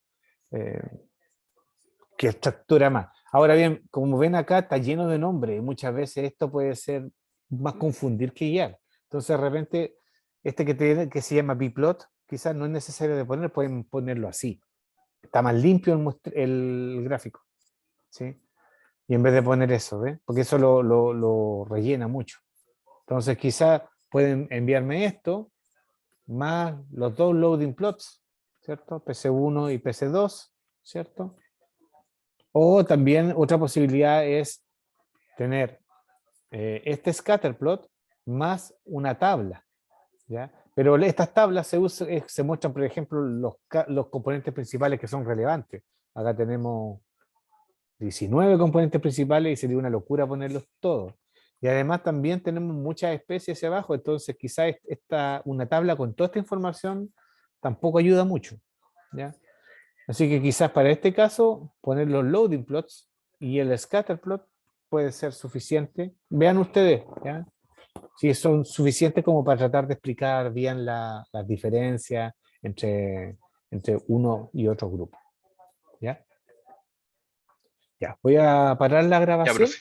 que estructura más. Ahora bien, como ven acá, está lleno de nombres y muchas veces esto puede ser más confundir que guiar. Entonces, de repente, este que se llama bplot, quizás no es necesario de poner, pueden ponerlo así. Está más limpio el gráfico. ¿Sí? Y en vez de poner eso, ¿ves? Porque eso lo rellena mucho. Entonces, quizás pueden enviarme esto, más los dos loading plots, ¿cierto? PC1 y PC2, ¿cierto? O también otra posibilidad es tener este scatterplot más una tabla, ¿ya? Pero estas tablas se muestran, por ejemplo, los componentes principales que son relevantes. Acá tenemos 19 componentes principales y sería una locura ponerlos todos. Y además también tenemos muchas especies hacia abajo, entonces quizás una tabla con toda esta información tampoco ayuda mucho, ¿ya? Así que quizás para este caso poner los loading plots y el scatter plot puede ser suficiente. Vean ustedes, ¿ya? Si son suficientes como para tratar de explicar bien las diferencias entre uno y otro grupo, ¿ya? Ya, voy a parar la Ya, grabación. profe.